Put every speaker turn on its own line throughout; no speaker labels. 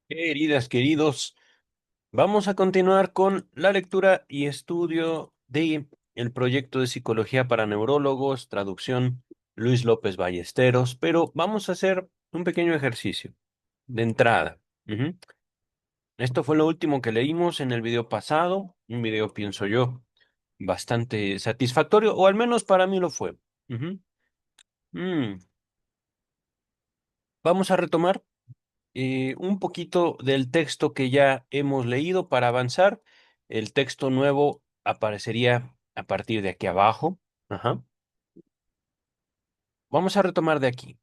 Queridas, queridos, vamos a continuar con la lectura y estudio de el proyecto de psicología para neurólogos, traducción Luis López Ballesteros, pero vamos a hacer un pequeño ejercicio de entrada. Ujú. Esto fue lo último que leímos en el video pasado, un video, pienso yo, bastante satisfactorio, o al menos para mí lo fue. Ujú. Mm, Vamos a retomar un poquito del texto que ya hemos leído para avanzar. El texto nuevo aparecería a partir de aquí abajo. Ajá. Vamos a retomar de aquí.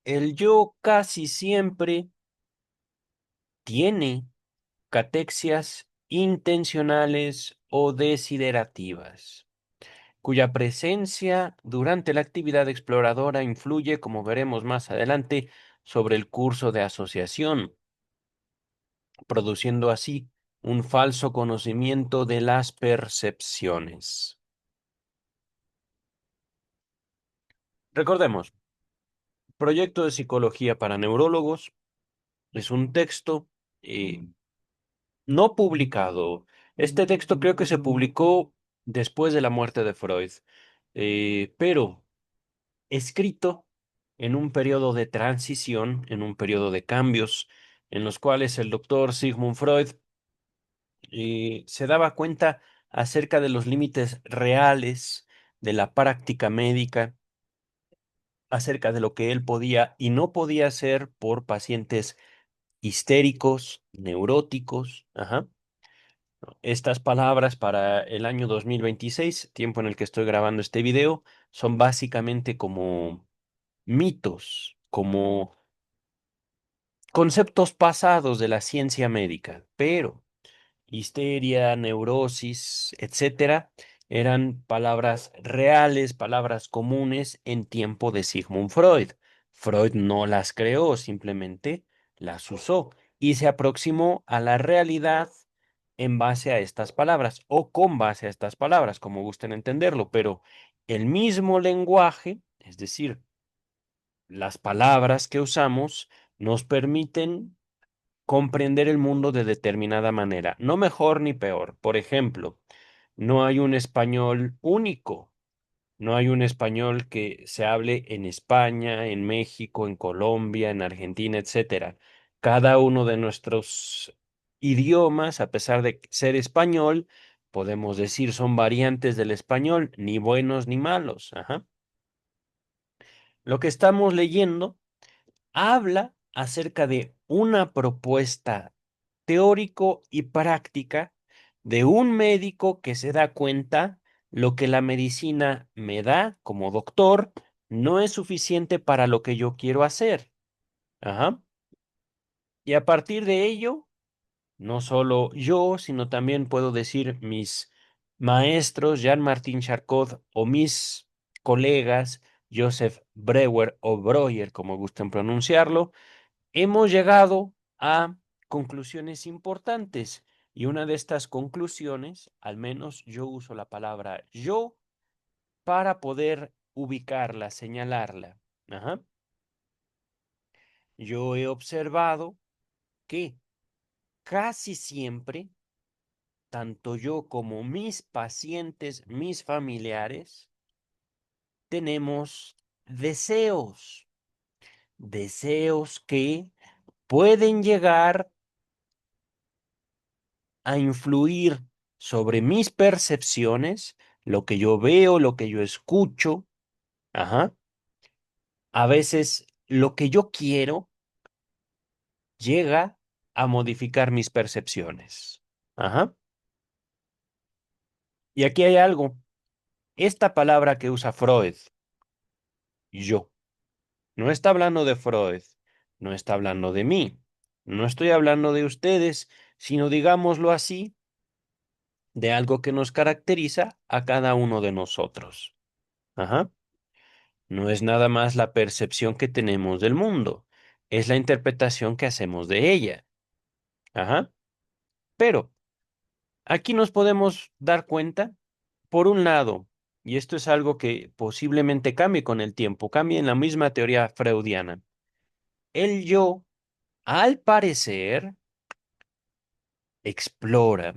El yo casi siempre tiene catexias intencionales o desiderativas, cuya presencia durante la actividad exploradora influye, como veremos más adelante, sobre el curso de asociación, produciendo así un falso conocimiento de las percepciones. Recordemos, Proyecto de Psicología para Neurólogos es un texto eh, no publicado. Este texto creo que se publicó después de la muerte de Freud, pero escrito en un periodo de transición, en un periodo de cambios, en los cuales el doctor Sigmund Freud se daba cuenta acerca de los límites reales de la práctica médica, acerca de lo que él podía y no podía hacer por pacientes histéricos, neuróticos. Ajá. Estas palabras para el año 2026, tiempo en el que estoy grabando este video, son básicamente como mitos, como conceptos pasados de la ciencia médica, pero histeria, neurosis, etcétera, eran palabras reales, palabras comunes en tiempo de Sigmund Freud. Freud no las creó, simplemente las usó y se aproximó a la realidad en base a estas palabras o con base a estas palabras, como gusten entenderlo, pero el mismo lenguaje, es decir, las palabras que usamos, nos permiten comprender el mundo de determinada manera, no mejor ni peor. Por ejemplo, no hay un español único, no hay un español que se hable en España, en México, en Colombia, en Argentina, etcétera. Cada uno de nuestros idiomas, a pesar de ser español, podemos decir son variantes del español, ni buenos ni malos. Ajá. Lo que estamos leyendo habla acerca de una propuesta teórico y práctica de un médico que se da cuenta lo que la medicina me da como doctor no es suficiente para lo que yo quiero hacer. Ajá. Y a partir de ello, no solo yo, sino también puedo decir mis maestros, Jean-Martin Charcot, o mis colegas, Joseph Breuer o Breuer, como gusten pronunciarlo, hemos llegado a conclusiones importantes. Y una de estas conclusiones, al menos yo uso la palabra yo para poder ubicarla, señalarla. Ajá. Yo he observado que casi siempre, tanto yo como mis pacientes, mis familiares, tenemos deseos, deseos que pueden llegar a influir sobre mis percepciones, lo que yo veo, lo que yo escucho, ajá. A veces lo que yo quiero llega a modificar mis percepciones. Ajá. Y aquí hay algo. Esta palabra que usa Freud, yo, no está hablando de Freud, no está hablando de mí, no estoy hablando de ustedes, sino digámoslo así, de algo que nos caracteriza a cada uno de nosotros. Ajá. No es nada más la percepción que tenemos del mundo, es la interpretación que hacemos de ella. Ajá. Pero aquí nos podemos dar cuenta, por un lado, y esto es algo que posiblemente cambie con el tiempo, cambie en la misma teoría freudiana. El yo Al parecer, explora,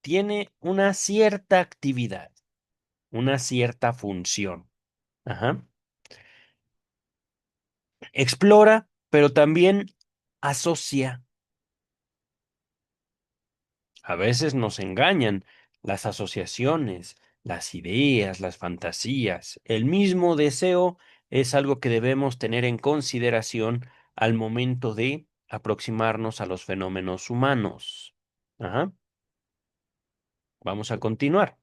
tiene una cierta actividad, una cierta función. Ajá. Explora, pero también asocia. A veces nos engañan las asociaciones, las ideas, las fantasías. El mismo deseo es algo que debemos tener en consideración al momento de aproximarnos a los fenómenos humanos. Ajá. Vamos a continuar.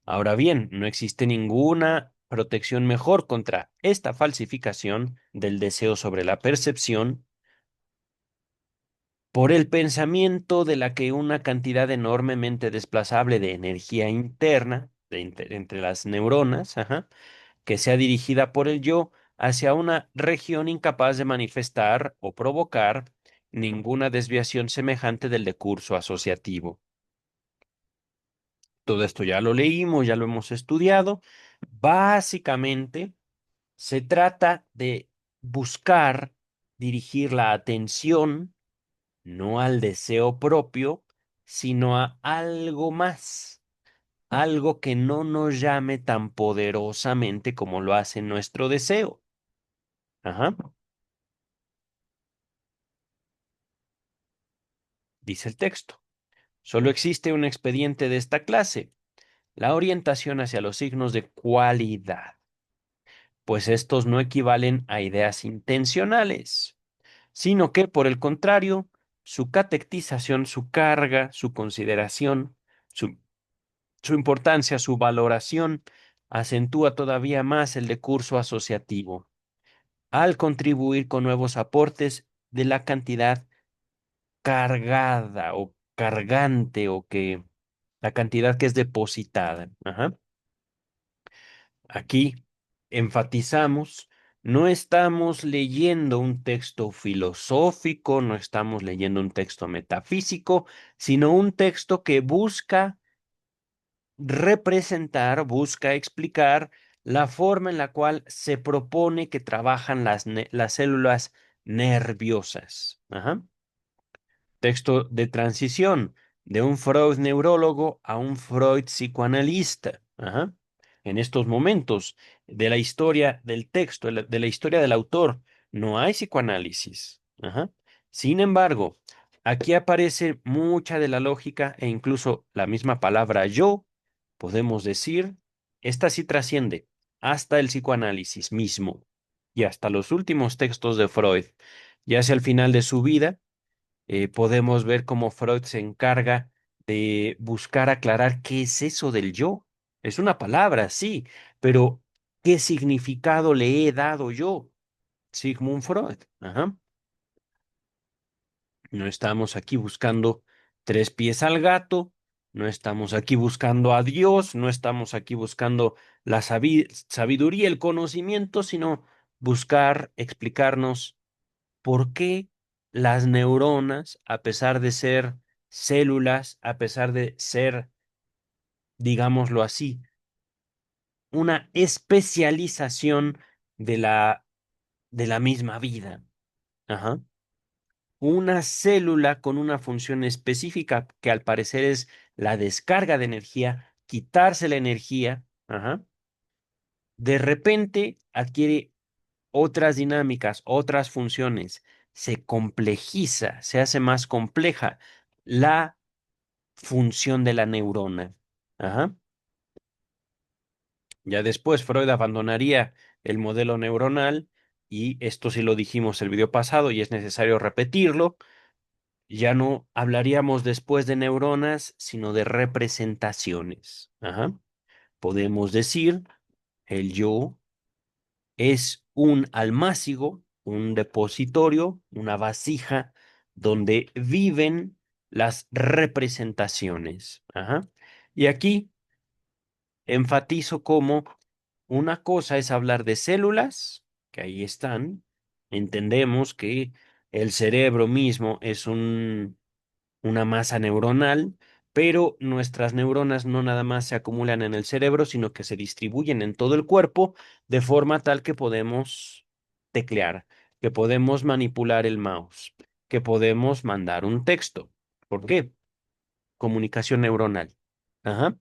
Ahora bien, no existe ninguna protección mejor contra esta falsificación del deseo sobre la percepción por el pensamiento de la que una cantidad enormemente desplazable de energía interna entre las neuronas, ajá, que sea dirigida por el yo hacia una región incapaz de manifestar o provocar ninguna desviación semejante del decurso asociativo. Todo esto ya lo leímos, ya lo hemos estudiado. Básicamente, se trata de buscar dirigir la atención no al deseo propio, sino a algo más, algo que no nos llame tan poderosamente como lo hace nuestro deseo. Ajá, dice el texto. Solo existe un expediente de esta clase, la orientación hacia los signos de cualidad, pues estos no equivalen a ideas intencionales, sino que, por el contrario, su catectización, su carga, su consideración, su importancia, su valoración, acentúa todavía más el decurso asociativo, al contribuir con nuevos aportes de la cantidad cargada o cargante o que la cantidad que es depositada. Ajá. Aquí enfatizamos, no estamos leyendo un texto filosófico, no estamos leyendo un texto metafísico, sino un texto que busca representar, busca explicar la forma en la cual se propone que trabajan las células nerviosas. Ajá. Texto de transición de un Freud neurólogo a un Freud psicoanalista. Ajá. En estos momentos de la historia del texto, de la historia del autor, no hay psicoanálisis. Ajá. Sin embargo, aquí aparece mucha de la lógica e incluso la misma palabra yo, podemos decir, esta sí trasciende hasta el psicoanálisis mismo y hasta los últimos textos de Freud, ya hacia el final de su vida podemos ver cómo Freud se encarga de buscar aclarar qué es eso del yo. Es una palabra, sí, pero ¿qué significado le he dado yo? Sigmund Freud. Ajá. No estamos aquí buscando tres pies al gato, no estamos aquí buscando a Dios, no estamos aquí buscando la sabiduría, el conocimiento, sino buscar explicarnos por qué las neuronas, a pesar de ser células, a pesar de ser, digámoslo así, una especialización de la misma vida. Ajá. Una célula con una función específica que al parecer es la descarga de energía, quitarse la energía, ajá, de repente adquiere otras dinámicas, otras funciones, se complejiza, se hace más compleja la función de la neurona. Ajá. Ya después Freud abandonaría el modelo neuronal y esto sí lo dijimos el video pasado y es necesario repetirlo. Ya no hablaríamos después de neuronas, sino de representaciones. Ajá. Podemos decir el yo es un almácigo, un depositorio, una vasija donde viven las representaciones. Ajá. Y aquí enfatizo cómo una cosa es hablar de células, que ahí están. Entendemos que el cerebro mismo es una masa neuronal, pero nuestras neuronas no nada más se acumulan en el cerebro, sino que se distribuyen en todo el cuerpo de forma tal que podemos teclear, que podemos manipular el mouse. que podemos mandar un texto. ¿Por qué? Comunicación neuronal. Ajá.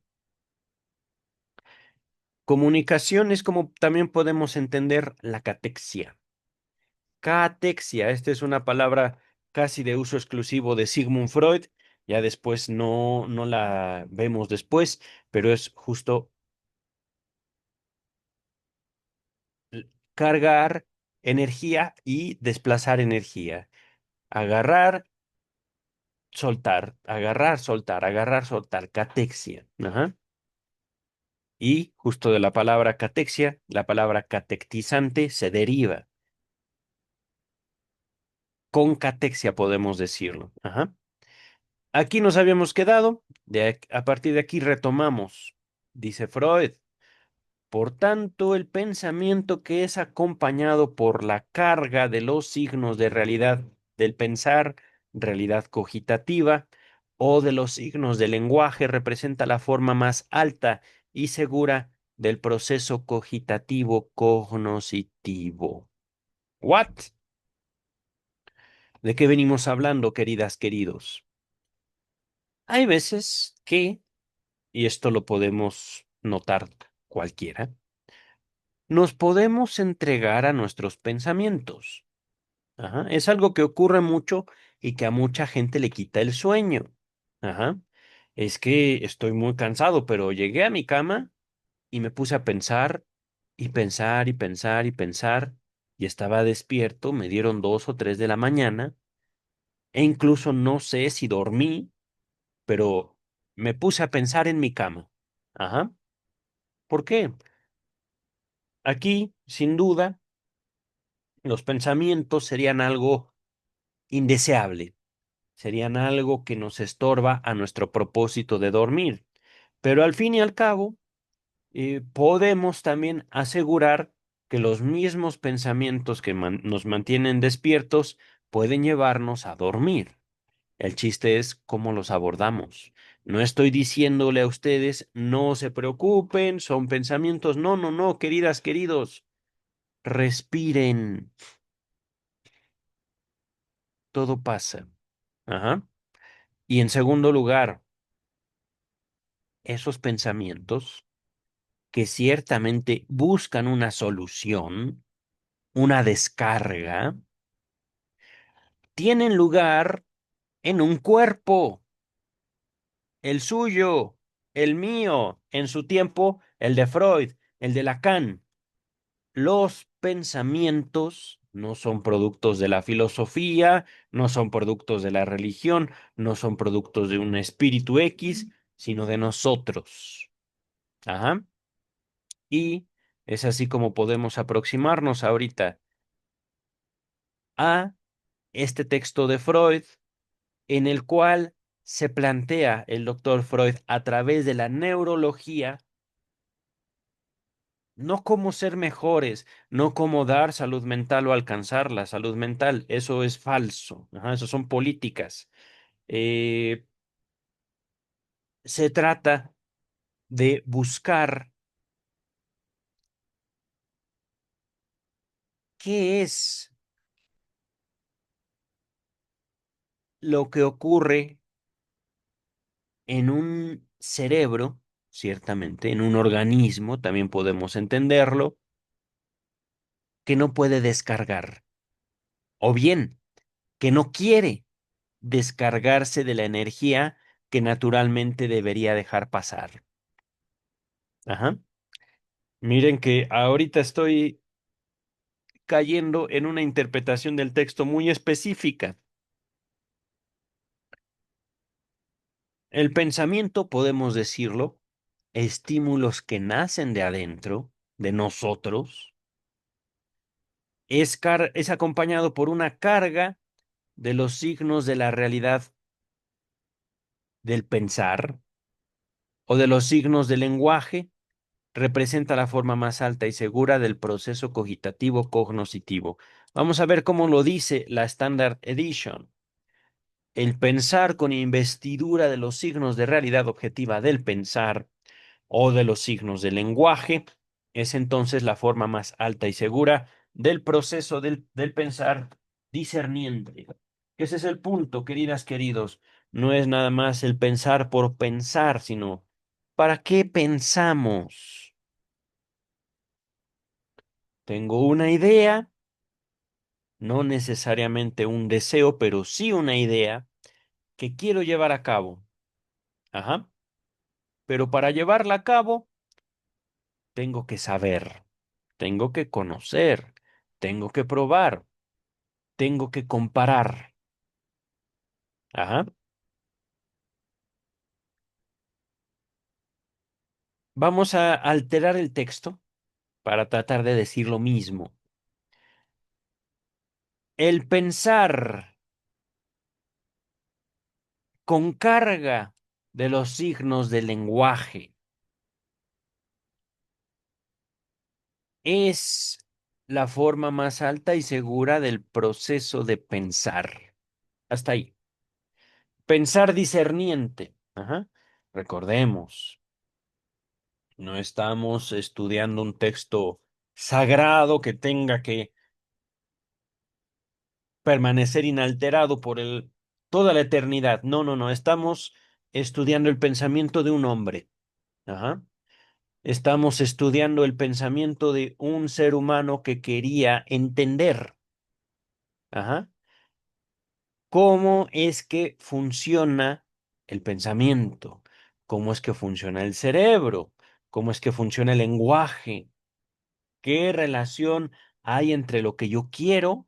Comunicación es como también podemos entender la catexia. Catexia, esta es una palabra casi de uso exclusivo de Sigmund Freud. Ya después no la vemos después, pero es justo cargar energía y desplazar energía. Agarrar, soltar, agarrar, soltar, agarrar, soltar, catexia. Ajá. Y justo de la palabra catexia, la palabra catectizante se deriva. Con catexia podemos decirlo. Ajá. Aquí nos habíamos quedado, a partir de aquí retomamos. Dice Freud. Por tanto, el pensamiento que es acompañado por la carga de los signos de realidad del pensar, realidad cogitativa, o de los signos del lenguaje representa la forma más alta y segura del proceso cogitativo cognoscitivo. ¿What? ¿De qué venimos hablando, queridas, queridos? Hay veces que, y esto lo podemos notar cualquiera, nos podemos entregar a nuestros pensamientos. Ajá. Es algo que ocurre mucho y que a mucha gente le quita el sueño. Ajá. Es que estoy muy cansado, pero llegué a mi cama y me puse a pensar y pensar y pensar y pensar y estaba despierto, me dieron 2 o 3 de la mañana e incluso no sé si dormí, pero me puse a pensar en mi cama. Ajá. ¿Por qué? Aquí, sin duda, los pensamientos serían algo indeseable, serían algo que nos estorba a nuestro propósito de dormir. Pero al fin y al cabo, podemos también asegurar que los mismos pensamientos que nos mantienen despiertos pueden llevarnos a dormir. El chiste es cómo los abordamos. No estoy diciéndole a ustedes, no se preocupen, son pensamientos. No, no, no, queridas, queridos, respiren, todo pasa. Ajá. Y en segundo lugar, esos pensamientos que ciertamente buscan una solución, una descarga, tienen lugar en un cuerpo, el suyo, el mío, en su tiempo, el de Freud, el de Lacan. Los pensamientos no son productos de la filosofía, no son productos de la religión, no son productos de un espíritu X, sino de nosotros. Ajá. Y es así como podemos aproximarnos ahorita a este texto de Freud, en el cual se plantea el doctor Freud a través de la neurología, no cómo ser mejores, no cómo dar salud mental o alcanzar la salud mental. Eso es falso. Ajá, eso son políticas. Eh, Se trata de buscar qué es lo que ocurre en un cerebro, ciertamente, en un organismo, también podemos entenderlo, que no puede descargar, o bien que no quiere descargarse de la energía que naturalmente debería dejar pasar. Ajá. Miren que ahorita estoy cayendo en una interpretación del texto muy específica. El pensamiento, podemos decirlo, estímulos que nacen de adentro, de nosotros, es acompañado por una carga de los signos de la realidad del pensar o de los signos del lenguaje, representa la forma más alta y segura del proceso cogitativo cognoscitivo. Vamos a ver cómo lo dice la Standard Edition. El pensar con investidura de los signos de realidad objetiva del pensar o de los signos del lenguaje es entonces la forma más alta y segura del proceso del pensar discerniente. Que ese es el punto, queridas, queridos. No es nada más el pensar por pensar, sino ¿para qué pensamos? Tengo una idea, no necesariamente un deseo, pero sí una idea que quiero llevar a cabo. Ajá. Pero para llevarla a cabo, tengo que saber, tengo que conocer, tengo que probar, tengo que comparar. Ajá. Vamos a alterar el texto para tratar de decir lo mismo. El pensar con carga de los signos del lenguaje es la forma más alta y segura del proceso de pensar. Hasta ahí. Pensar discerniente. Ajá. Recordemos, no estamos estudiando un texto sagrado que tenga que permanecer inalterado por toda la eternidad. No, no, no. Estamos estudiando el pensamiento de un hombre. Ajá. Estamos estudiando el pensamiento de un ser humano que quería entender, ajá, cómo es que funciona el pensamiento, cómo es que funciona el cerebro, cómo es que funciona el lenguaje, qué relación hay entre lo que yo quiero,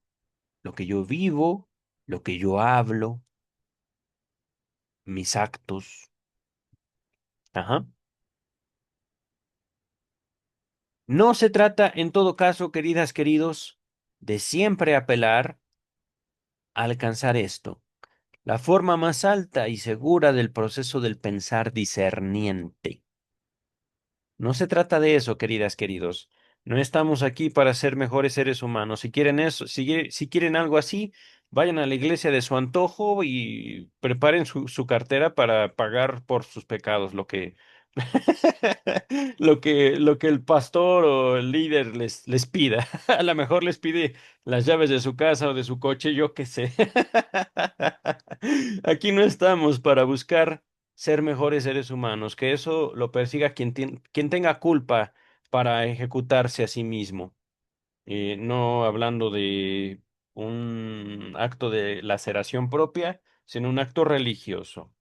lo que yo vivo, lo que yo hablo, mis actos. Ajá. No se trata, en todo caso, queridas, queridos, de siempre apelar a alcanzar esto. La forma más alta y segura del proceso del pensar discerniente. No se trata de eso, queridas, queridos. No estamos aquí para ser mejores seres humanos. Si quieren eso, si quieren algo así, vayan a la iglesia de su antojo y preparen su cartera para pagar por sus pecados, lo que el pastor o el líder les pida. A lo mejor les pide las llaves de su casa o de su coche, yo qué sé. Aquí no estamos para buscar ser mejores seres humanos, que eso lo persiga quien tenga culpa para ejecutarse a sí mismo. No hablando de un acto de laceración propia, sino un acto religioso.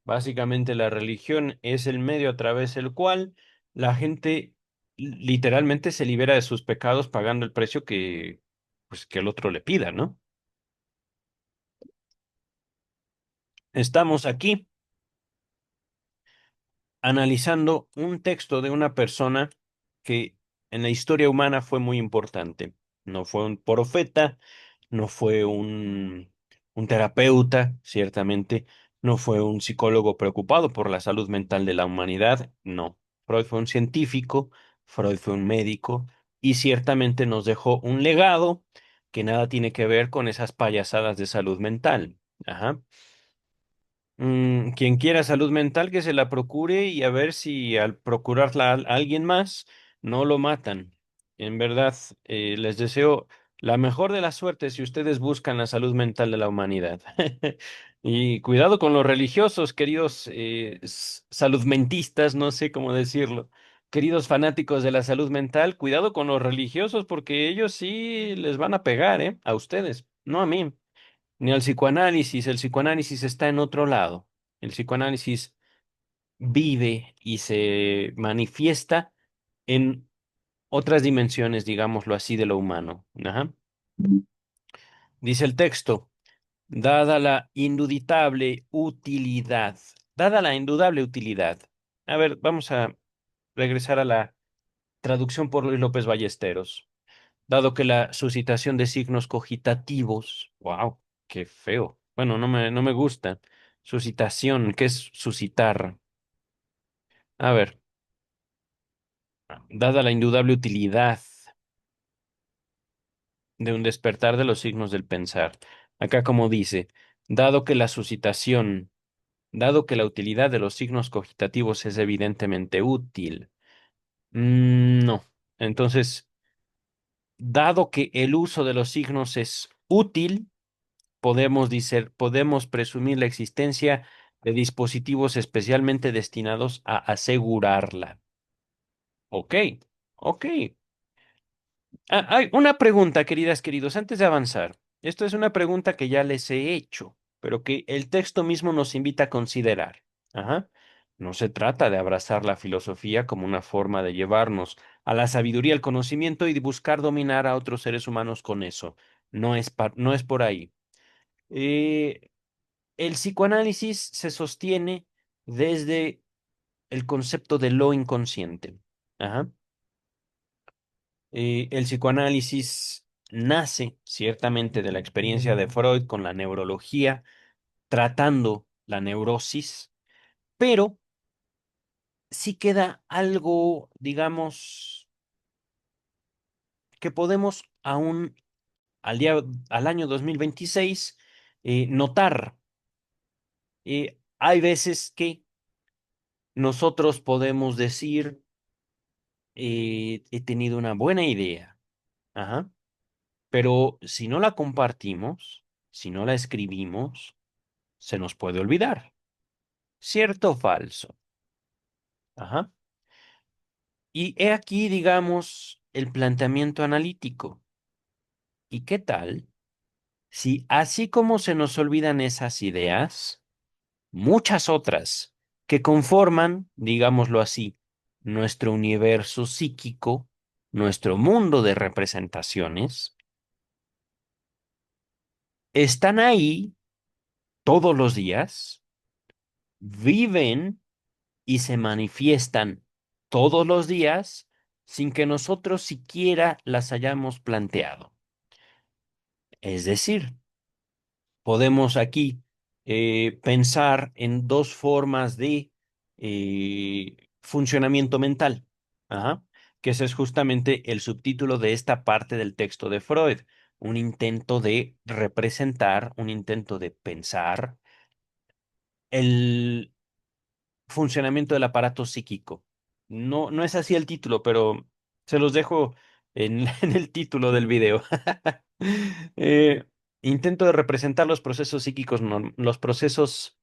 Básicamente la religión es el medio a través del cual la gente literalmente se libera de sus pecados pagando el precio que el otro le pida, ¿no? Estamos aquí analizando un texto de una persona que en la historia humana fue muy importante. No fue un profeta, no fue un terapeuta, ciertamente, no fue un psicólogo preocupado por la salud mental de la humanidad, no. Freud fue un científico, Freud fue un médico y ciertamente nos dejó un legado que nada tiene que ver con esas payasadas de salud mental. Ajá. Quien quiera salud mental, que se la procure y a ver si al procurarla a alguien más no lo matan. En verdad, les deseo la mejor de las suertes si ustedes buscan la salud mental de la humanidad. Y cuidado con los religiosos, queridos saludmentistas, no sé cómo decirlo. Queridos fanáticos de la salud mental, cuidado con los religiosos porque ellos sí les van a pegar, ¿eh? A ustedes, no a mí ni al psicoanálisis. El psicoanálisis está en otro lado. El psicoanálisis vive y se manifiesta en otras dimensiones, digámoslo así, de lo humano. Ajá. Dice el texto, dada la indudable utilidad, dada la indudable utilidad. A ver, vamos a regresar a la traducción por Luis López Ballesteros. Dado que la suscitación de signos cogitativos, wow, qué feo. Bueno, no me gusta. Suscitación, ¿qué es suscitar? A ver, dada la indudable utilidad de un despertar de los signos del pensar. Acá como dice, dado que la suscitación, dado que la utilidad de los signos cogitativos es evidentemente útil. No. Entonces, dado que el uso de los signos es útil, podemos presumir la existencia de dispositivos especialmente destinados a asegurarla. Ok, ok. Hay una pregunta, queridas, queridos, antes de avanzar. Esto es una pregunta que ya les he hecho, pero que el texto mismo nos invita a considerar. Ajá. No se trata de abrazar la filosofía como una forma de llevarnos a la sabiduría, al conocimiento y de buscar dominar a otros seres humanos con eso. No es por ahí. Eh, el psicoanálisis se sostiene desde el concepto de lo inconsciente. Ajá. El psicoanálisis nace ciertamente de la experiencia de Freud con la neurología, tratando la neurosis, pero sí queda algo, digamos, que podemos aún al año 2026 notar. Hay veces que nosotros podemos decir, he tenido una buena idea, ajá, pero si no la compartimos, si no la escribimos, se nos puede olvidar. ¿Cierto o falso? Ajá. Y he aquí, digamos, el planteamiento analítico. ¿Y qué tal si así como se nos olvidan esas ideas, muchas otras que conforman, digámoslo así, nuestro universo psíquico, nuestro mundo de representaciones, están ahí todos los días, viven y se manifiestan todos los días sin que nosotros siquiera las hayamos planteado? Es decir, podemos aquí pensar en dos formas de funcionamiento mental, ajá, que ese es justamente el subtítulo de esta parte del texto de Freud, un intento de representar, un intento de pensar el funcionamiento del aparato psíquico. No, no es así el título, pero se los dejo en, en el título del video. Eh, Intento de representar los procesos psíquicos, los procesos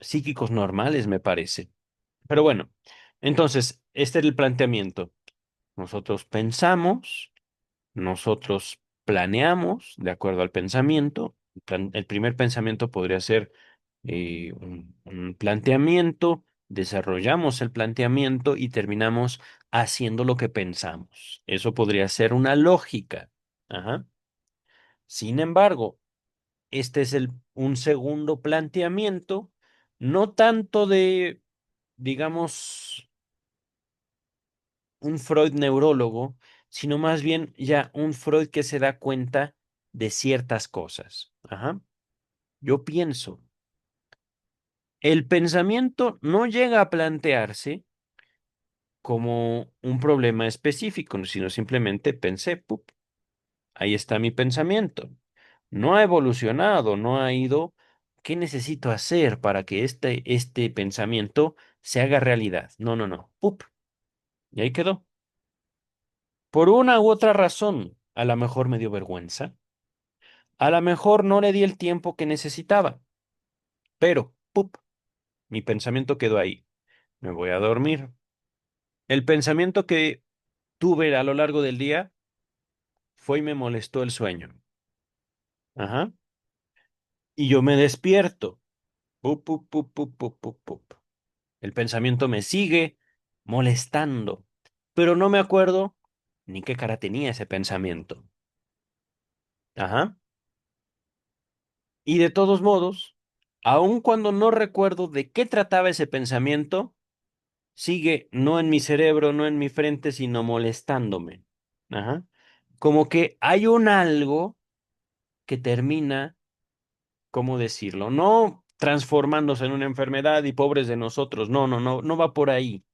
psíquicos normales, me parece. Pero bueno, entonces, este es el planteamiento. Nosotros pensamos. Nosotros planeamos de acuerdo al pensamiento. El primer pensamiento podría ser un planteamiento, desarrollamos el planteamiento y terminamos haciendo lo que pensamos. Eso podría ser una lógica. Ajá. Sin embargo, este es un segundo planteamiento, no tanto de, digamos, un Freud neurólogo, sino más bien ya un Freud que se da cuenta de ciertas cosas. Ajá. Yo pienso, el pensamiento no llega a plantearse como un problema específico, sino simplemente pensé, ¡pup! Ahí está mi pensamiento. No ha evolucionado, no ha ido. ¿Qué necesito hacer para que este pensamiento se haga realidad? No, no, no. ¡Pup! Y ahí quedó. Por una u otra razón, a lo mejor me dio vergüenza, a lo mejor no le di el tiempo que necesitaba, pero, ¡pup! Mi pensamiento quedó ahí. Me voy a dormir. El pensamiento que tuve a lo largo del día fue y me molestó el sueño. Ajá. Y yo me despierto. Pup, pup, pup, pup, pup, pup, pup. El pensamiento me sigue molestando, pero no me acuerdo ni qué cara tenía ese pensamiento. Ajá. Y de todos modos, aun cuando no recuerdo de qué trataba ese pensamiento, sigue no en mi cerebro, no en mi frente, sino molestándome. Ajá. Como que hay un algo que termina, ¿cómo decirlo? No transformándose en una enfermedad y pobres de nosotros. No, no, no, no va por ahí.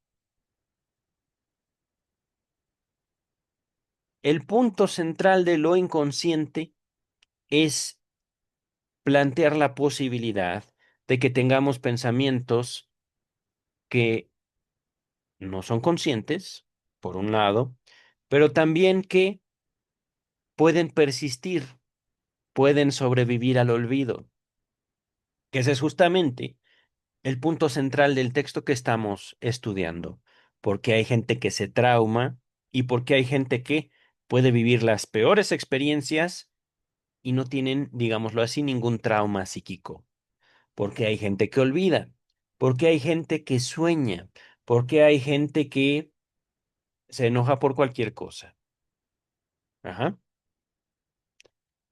El punto central de lo inconsciente es plantear la posibilidad de que tengamos pensamientos que no son conscientes, por un lado, pero también que pueden persistir. pueden sobrevivir al olvido, que ese es justamente el punto central del texto que estamos estudiando, porque hay gente que se trauma y porque hay gente que puede vivir las peores experiencias y no tienen, digámoslo así, ningún trauma psíquico, porque hay gente que olvida, porque hay gente que sueña, porque hay gente que se enoja por cualquier cosa, ajá,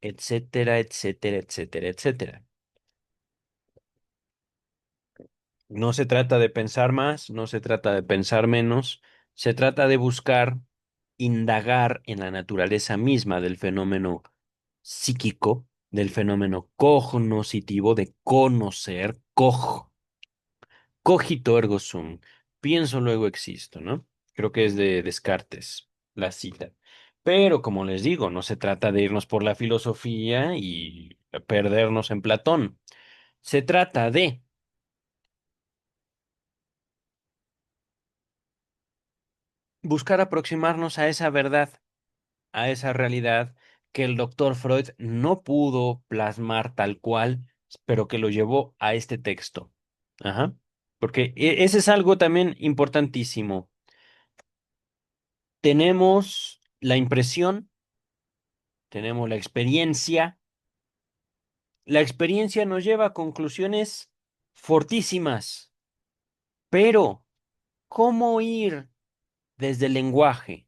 etcétera, etcétera, etcétera, etcétera. No se trata de pensar más, no se trata de pensar menos, se trata de buscar indagar en la naturaleza misma del fenómeno psíquico, del fenómeno cognoscitivo, de conocer, cogito ergo sum, pienso luego existo, ¿no? Creo que es de Descartes la cita. Pero como les digo, no se trata de irnos por la filosofía y perdernos en Platón. Se trata de buscar aproximarnos a esa verdad, a esa realidad que el doctor Freud no pudo plasmar tal cual, pero que lo llevó a este texto. Ajá. Porque ese es algo también importantísimo. Tenemos la impresión, tenemos la experiencia. La experiencia nos lleva a conclusiones fortísimas, pero ¿cómo ir desde el lenguaje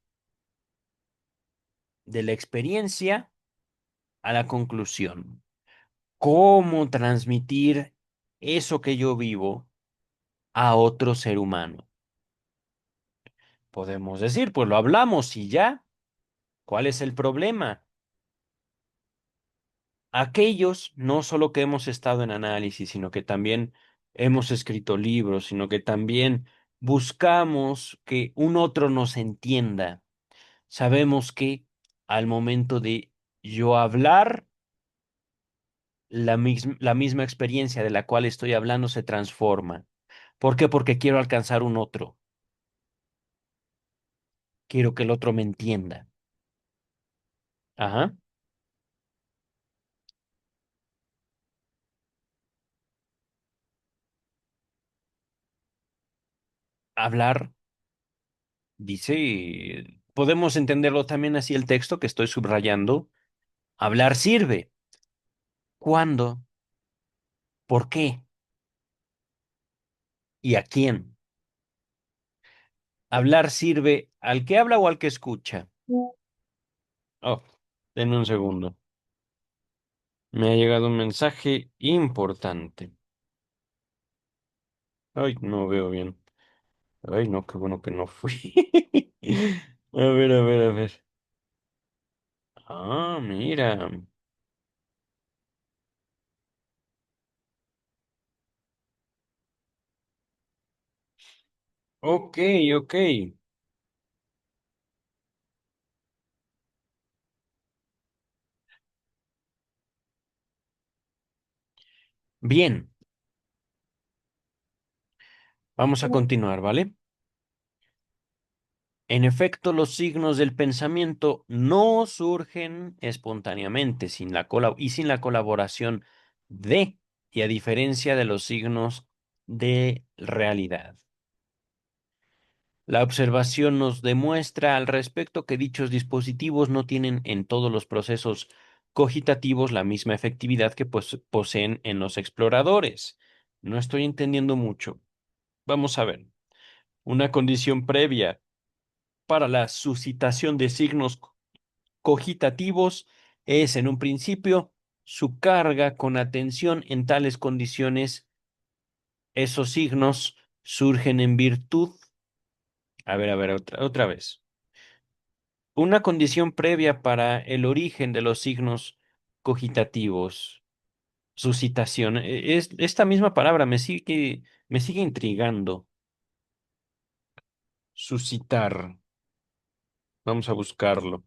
de la experiencia a la conclusión? ¿Cómo transmitir eso que yo vivo a otro ser humano? Podemos decir, pues lo hablamos y ya. ¿Cuál es el problema? Aquellos, no solo que hemos estado en análisis, sino que también hemos escrito libros, sino que también buscamos que un otro nos entienda. Sabemos que al momento de yo hablar, la misma experiencia de la cual estoy hablando se transforma. ¿Por qué? Porque quiero alcanzar un otro. Quiero que el otro me entienda. Ajá. Hablar, dice, podemos entenderlo también así el texto que estoy subrayando. Hablar sirve. ¿Cuándo? ¿Por qué? ¿Y a quién? Hablar sirve al que habla o al que escucha. Oh, denme un segundo. Me ha llegado un mensaje importante. Ay, no veo bien. Ay, no, qué bueno que no fui. A ver, a ver, a ver. Ah, mira. Ok, ok. Bien, vamos a continuar, ¿vale? En efecto, los signos del pensamiento no surgen espontáneamente y sin la colaboración de, y a diferencia de los signos de realidad. La observación nos demuestra al respecto que dichos dispositivos no tienen en todos los procesos cogitativos la misma efectividad que poseen en los exploradores. No estoy entendiendo mucho. Vamos a ver. Una condición previa para la suscitación de signos cogitativos es, en un principio, su carga con atención en tales condiciones. Esos signos surgen en virtud. A ver, otra vez. Una condición previa para el origen de los signos cogitativos, suscitación. Es, esta misma palabra me sigue intrigando. Suscitar. Vamos a buscarlo.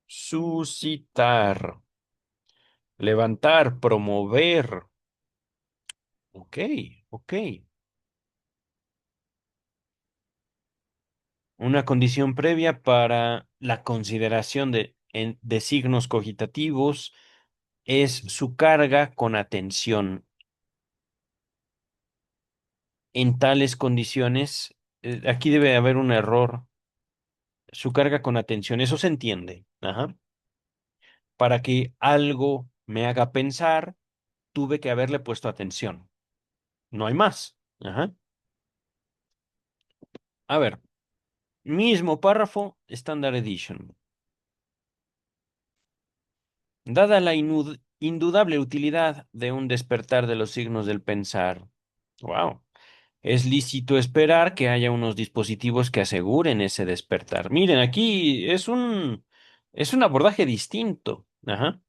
Suscitar. Levantar, promover. Ok, ok. Una condición previa para la consideración de... de signos cogitativos es su carga con atención. En tales condiciones, aquí debe haber un error. Su carga con atención, eso se entiende. Ajá. Para que algo me haga pensar, tuve que haberle puesto atención. No hay más. Ajá. A ver, mismo párrafo, Standard Edition. Dada la indudable utilidad de un despertar de los signos del pensar. Wow. Es lícito esperar que haya unos dispositivos que aseguren ese despertar. Miren, aquí es un abordaje distinto. Ajá.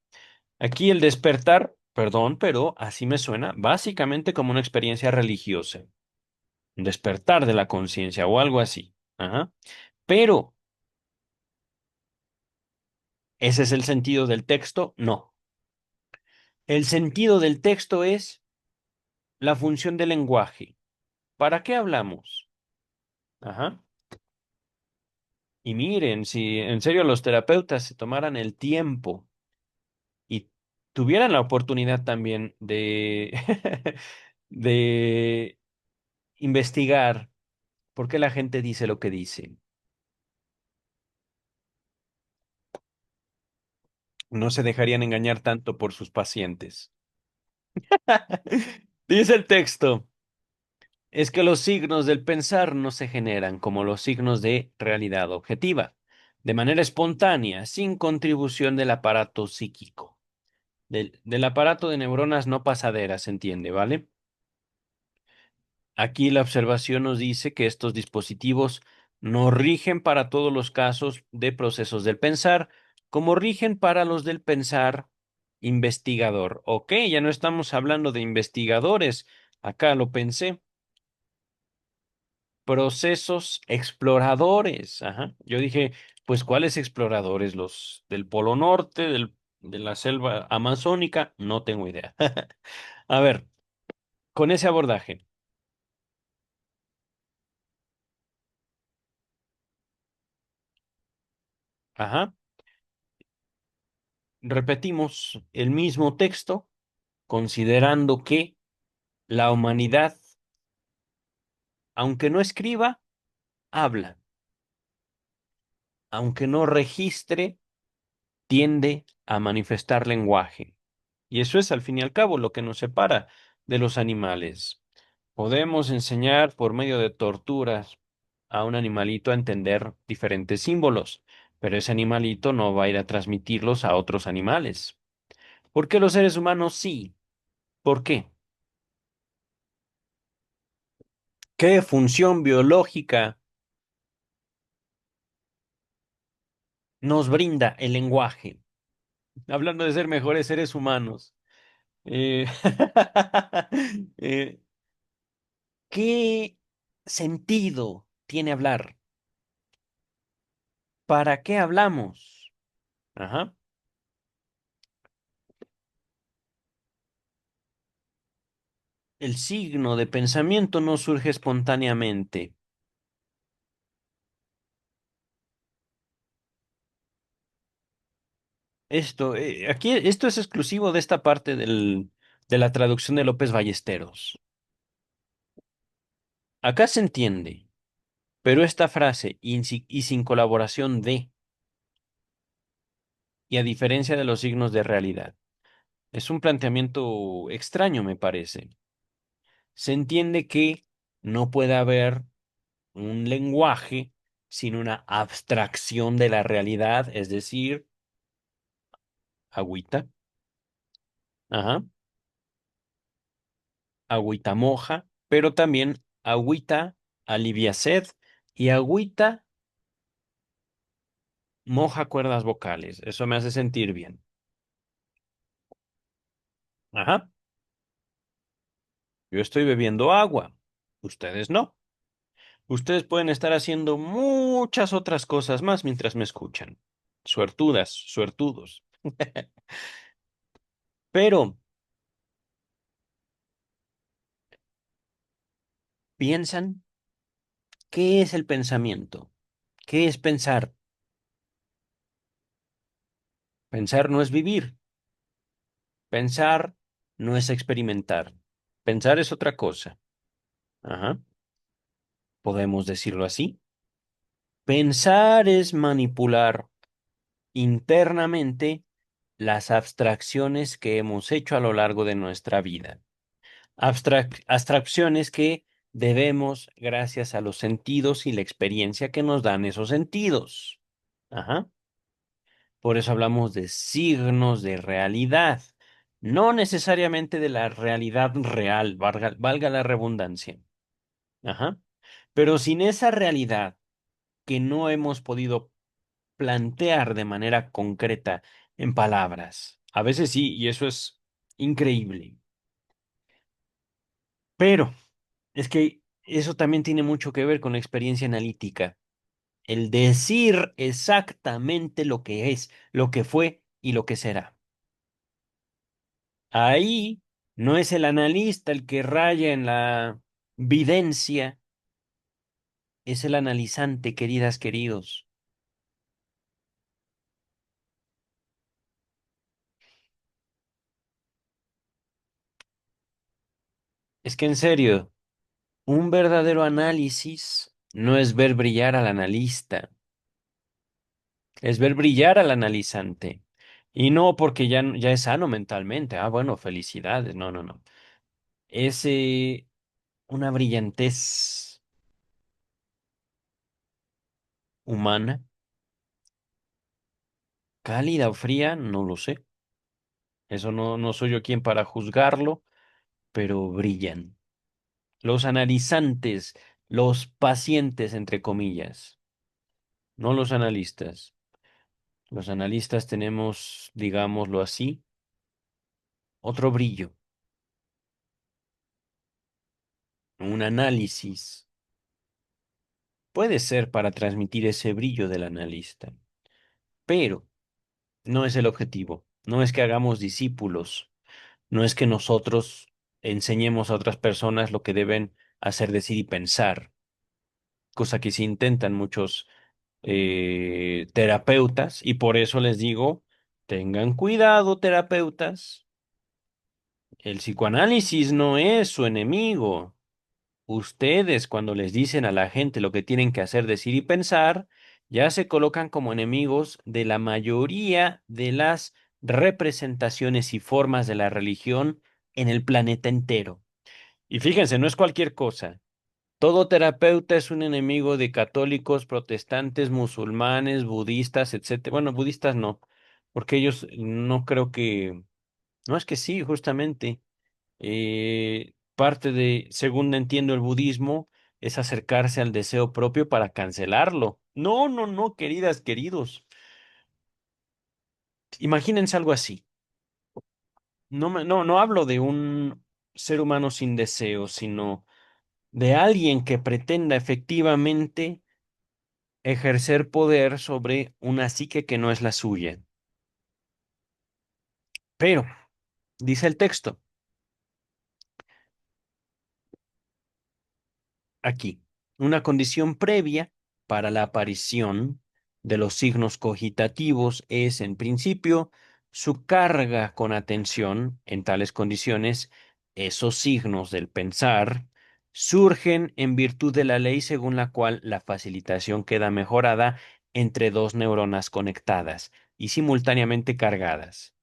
Aquí el despertar, perdón, pero así me suena, básicamente como una experiencia religiosa, un despertar de la conciencia o algo así. Ajá. Pero, ¿ese es el sentido del texto? No. El sentido del texto es la función del lenguaje. ¿Para qué hablamos? Ajá. Y miren, si en serio los terapeutas se tomaran el tiempo y tuvieran la oportunidad también de, de investigar por qué la gente dice lo que dice, no se dejarían engañar tanto por sus pacientes. Dice el texto, es que los signos del pensar no se generan como los signos de realidad objetiva, de manera espontánea, sin contribución del aparato psíquico, del aparato de neuronas no pasaderas, ¿se entiende, vale? Aquí la observación nos dice que estos dispositivos no rigen para todos los casos de procesos del pensar, como rigen para los del pensar investigador. Ok, ya no estamos hablando de investigadores. Acá lo pensé. Procesos exploradores. Ajá. Yo dije, pues, ¿cuáles exploradores? ¿Los del Polo Norte, de la selva amazónica? No tengo idea. A ver, con ese abordaje. Ajá. Repetimos el mismo texto, considerando que la humanidad, aunque no escriba, habla, aunque no registre, tiende a manifestar lenguaje. Y eso es, al fin y al cabo, lo que nos separa de los animales. Podemos enseñar por medio de torturas a un animalito a entender diferentes símbolos, pero ese animalito no va a ir a transmitirlos a otros animales. ¿Por qué los seres humanos sí? ¿Por qué? ¿Qué función biológica nos brinda el lenguaje? Hablando de ser mejores seres humanos. eh, eh, ¿Qué sentido tiene hablar? ¿Para qué hablamos? Ajá. El signo de pensamiento no surge espontáneamente. Esto es exclusivo de esta parte de la traducción de López Ballesteros. Acá se entiende, pero esta frase y sin colaboración de, y a diferencia de los signos de realidad, es un planteamiento extraño, me parece. Se entiende que no puede haber un lenguaje sin una abstracción de la realidad, es decir, agüita, ajá, agüita moja, pero también agüita alivia sed y agüita moja cuerdas vocales. Eso me hace sentir bien. Ajá, yo estoy bebiendo agua, ustedes no. Ustedes pueden estar haciendo muchas otras cosas más mientras me escuchan. Suertudas, suertudos. Pero, ¿piensan qué es el pensamiento? ¿Qué es pensar? Pensar no es vivir. Pensar no es experimentar. Pensar es otra cosa. Ajá. Podemos decirlo así. Pensar es manipular internamente las abstracciones que hemos hecho a lo largo de nuestra vida. Abstracciones que debemos gracias a los sentidos y la experiencia que nos dan esos sentidos. Ajá. Por eso hablamos de signos de realidad, no necesariamente de la realidad real, valga la redundancia. Ajá. Pero sin esa realidad que no hemos podido plantear de manera concreta en palabras. A veces sí, y eso es increíble. Pero es que eso también tiene mucho que ver con la experiencia analítica. El decir exactamente lo que es, lo que fue y lo que será. Ahí no es el analista el que raya en la videncia, es el analizante, queridas, queridos. Es que en serio, un verdadero análisis no es ver brillar al analista, es ver brillar al analizante. Y no porque ya es sano mentalmente. Ah, bueno, felicidades. No, no, no. Es una brillantez humana, cálida o fría, no lo sé. Eso no soy yo quien para juzgarlo, pero brillan. Los analizantes, los pacientes, entre comillas, no los analistas. Los analistas tenemos, digámoslo así, otro brillo, un análisis. Puede ser para transmitir ese brillo del analista, pero no es el objetivo. No es que hagamos discípulos, no es que nosotros enseñemos a otras personas lo que deben hacer, decir y pensar, cosa que sí intentan muchos terapeutas, y por eso les digo, tengan cuidado, terapeutas. El psicoanálisis no es su enemigo. Ustedes, cuando les dicen a la gente lo que tienen que hacer, decir y pensar, ya se colocan como enemigos de la mayoría de las representaciones y formas de la religión en el planeta entero. Y fíjense, no es cualquier cosa. Todo terapeuta es un enemigo de católicos, protestantes, musulmanes, budistas, etcétera. Bueno, budistas no, porque ellos no creo que... No es que sí, justamente. Parte de, según entiendo el budismo, es acercarse al deseo propio para cancelarlo. No, no, no, queridas, queridos. Imagínense algo así. No hablo de un ser humano sin deseo, sino de alguien que pretenda efectivamente ejercer poder sobre una psique que no es la suya. Pero, dice el texto, aquí, una condición previa para la aparición de los signos cogitativos es, en principio, su carga con atención. En tales condiciones, esos signos del pensar surgen en virtud de la ley según la cual la facilitación queda mejorada entre dos neuronas conectadas y simultáneamente cargadas.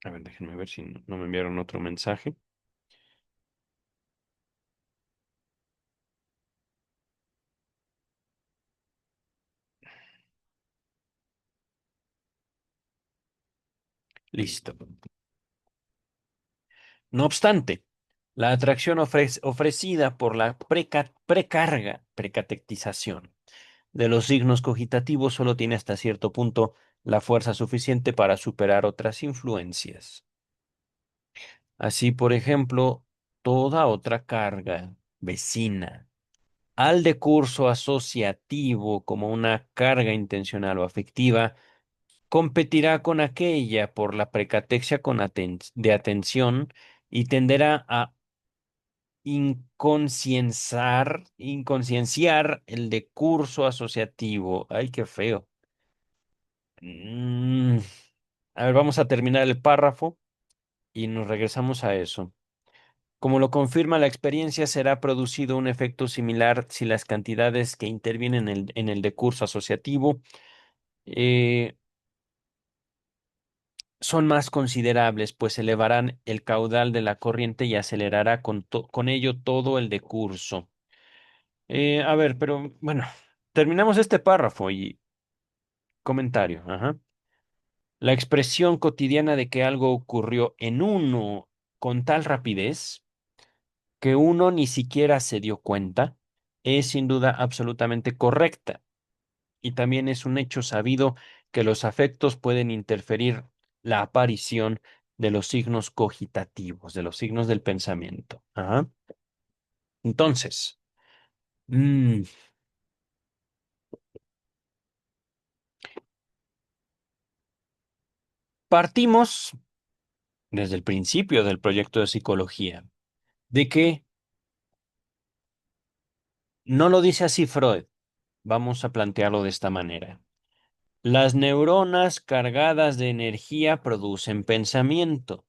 A ver, déjenme ver si no me enviaron otro mensaje. Listo. No obstante, la atracción ofrecida por la precatectización de los signos cogitativos solo tiene hasta cierto punto la fuerza suficiente para superar otras influencias. Así, por ejemplo, toda otra carga vecina al decurso asociativo como una carga intencional o afectiva competirá con aquella por la precatexia de atención y tenderá a inconscienciar el decurso asociativo. Ay, qué feo. Mm, a ver, vamos a terminar el párrafo y nos regresamos a eso. Como lo confirma la experiencia, será producido un efecto similar si las cantidades que intervienen en el decurso asociativo eh, son más considerables, pues elevarán el caudal de la corriente y acelerará con ello todo el decurso. A ver, pero bueno, terminamos este párrafo y comentario. Ajá. La expresión cotidiana de que algo ocurrió en uno con tal rapidez que uno ni siquiera se dio cuenta es sin duda absolutamente correcta. Y también es un hecho sabido que los afectos pueden interferir la aparición de los signos cogitativos, de los signos del pensamiento. Ajá. Entonces, mm, partimos desde el principio del proyecto de psicología, de que no lo dice así Freud. Vamos a plantearlo de esta manera. Las neuronas cargadas de energía producen pensamiento.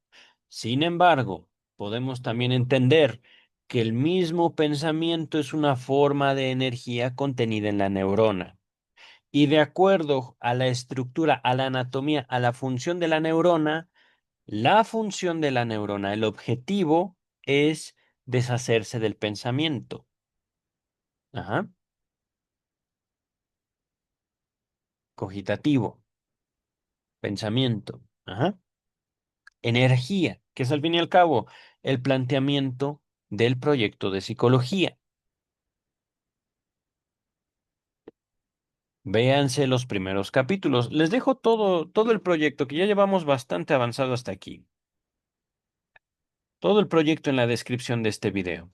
Sin embargo, podemos también entender que el mismo pensamiento es una forma de energía contenida en la neurona. Y de acuerdo a la estructura, a la anatomía, a la función de la neurona, la función de la neurona, el objetivo es deshacerse del pensamiento. Ajá. Cogitativo, pensamiento. Ajá. Energía, que es al fin y al cabo el planteamiento del proyecto de psicología. Véanse los primeros capítulos. Les dejo todo el proyecto, que ya llevamos bastante avanzado hasta aquí. Todo el proyecto en la descripción de este video.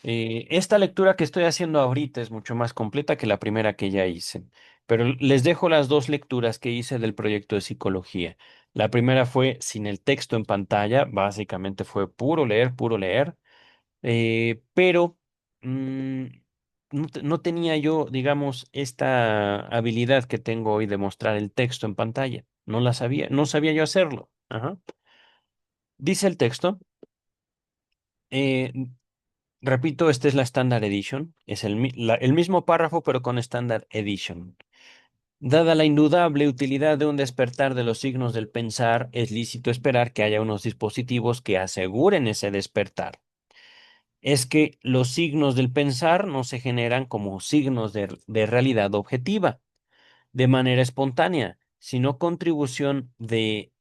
Esta lectura que estoy haciendo ahorita es mucho más completa que la primera que ya hice, pero les dejo las dos lecturas que hice del proyecto de psicología. La primera fue sin el texto en pantalla, básicamente fue puro leer. Pero mm, no tenía yo, digamos, esta habilidad que tengo hoy de mostrar el texto en pantalla. No la sabía, no sabía yo hacerlo. Ajá. Dice el texto, eh, repito, esta es la Standard Edition, es el mismo párrafo pero con Standard Edition. Dada la indudable utilidad de un despertar de los signos del pensar, es lícito esperar que haya unos dispositivos que aseguren ese despertar. Es que los signos del pensar no se generan como signos de realidad objetiva, de manera espontánea, sino contribución de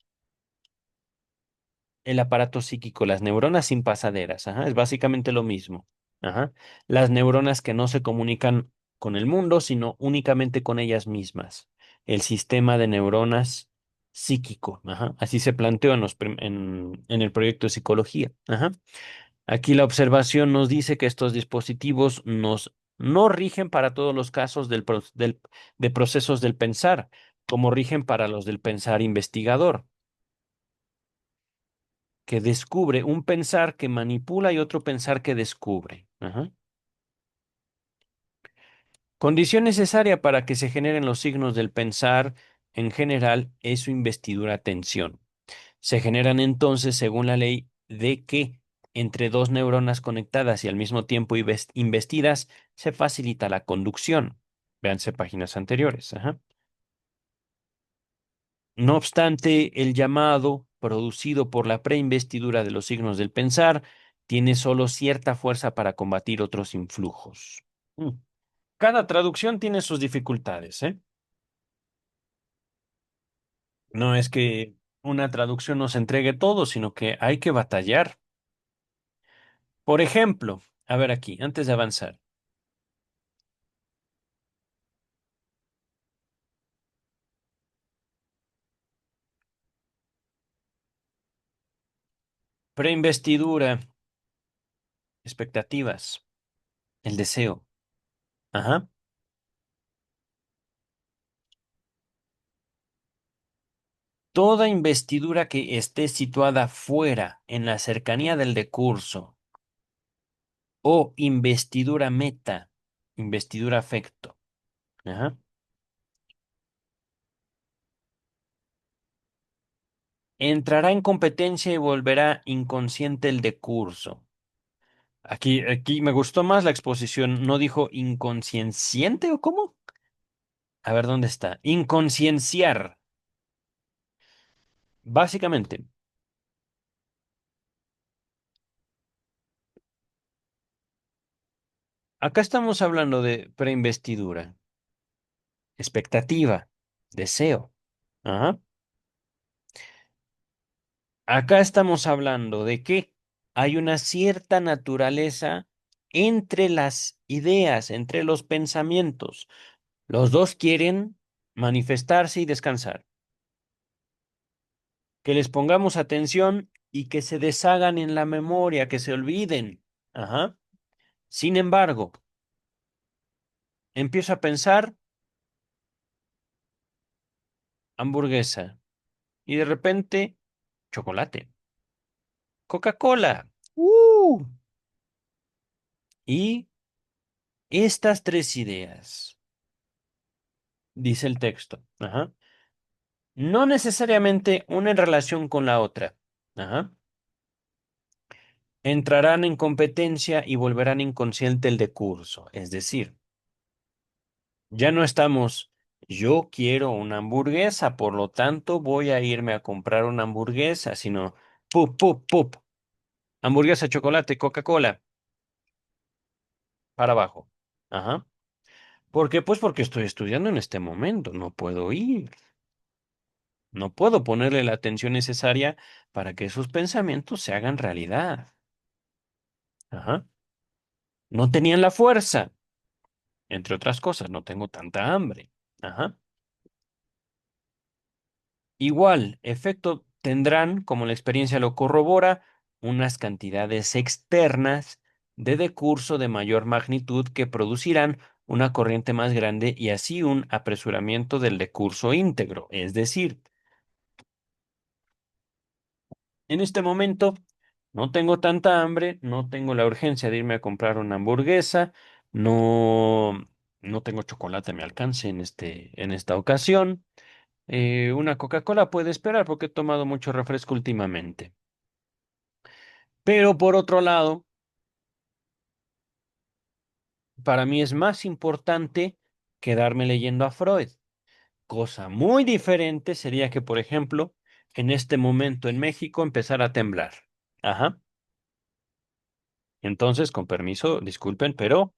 el aparato psíquico, las neuronas sin pasaderas. Ajá, es básicamente lo mismo. Ajá. Las neuronas que no se comunican con el mundo, sino únicamente con ellas mismas. El sistema de neuronas psíquico. Ajá. Así se planteó en el proyecto de psicología. Ajá. Aquí la observación nos dice que estos dispositivos no rigen para todos los casos de procesos del pensar, como rigen para los del pensar investigador, que descubre un pensar que manipula y otro pensar que descubre. Ajá. Condición necesaria para que se generen los signos del pensar en general es su investidura-atención. Se generan entonces según la ley de que entre dos neuronas conectadas y al mismo tiempo investidas se facilita la conducción. Véanse páginas anteriores. Ajá. No obstante, el llamado producido por la preinvestidura de los signos del pensar tiene solo cierta fuerza para combatir otros influjos. Mm. Cada traducción tiene sus dificultades, ¿eh? No es que una traducción nos entregue todo, sino que hay que batallar. Por ejemplo, a ver aquí, antes de avanzar, preinvestidura, expectativas, el deseo. Ajá. Toda investidura que esté situada fuera, en la cercanía del decurso, o investidura meta, investidura afecto. Ajá. Entrará en competencia y volverá inconsciente el de curso. Aquí me gustó más la exposición. ¿No dijo inconscienciente o cómo? A ver, ¿dónde está? Inconscienciar. Básicamente, acá estamos hablando de preinvestidura, expectativa, deseo. Ajá. Acá estamos hablando de que hay una cierta naturaleza entre las ideas, entre los pensamientos. Los dos quieren manifestarse y descansar. Que les pongamos atención y que se deshagan en la memoria, que se olviden. Ajá. Sin embargo, empiezo a pensar hamburguesa y de repente chocolate, Coca-Cola. Y estas tres ideas, dice el texto, ajá, no necesariamente una en relación con la otra, ajá, entrarán en competencia y volverán inconsciente el de curso. Es decir, ya no estamos, yo quiero una hamburguesa, por lo tanto voy a irme a comprar una hamburguesa, sino, pup, pup, pup, hamburguesa, chocolate, Coca-Cola, para abajo. Ajá. ¿Por qué? Pues porque estoy estudiando en este momento, no puedo ir, no puedo ponerle la atención necesaria para que esos pensamientos se hagan realidad. Ajá. No tenían la fuerza, entre otras cosas, no tengo tanta hambre. Ajá. Igual, efecto tendrán, como la experiencia lo corrobora, unas cantidades externas de decurso de mayor magnitud que producirán una corriente más grande y así un apresuramiento del decurso íntegro. Es decir, en este momento no tengo tanta hambre, no tengo la urgencia de irme a comprar una hamburguesa, no, no tengo chocolate a mi alcance en esta ocasión. Una Coca-Cola puede esperar porque he tomado mucho refresco últimamente. Pero por otro lado, para mí es más importante quedarme leyendo a Freud. Cosa muy diferente sería que, por ejemplo, en este momento en México empezara a temblar. Ajá. Entonces, con permiso, disculpen, pero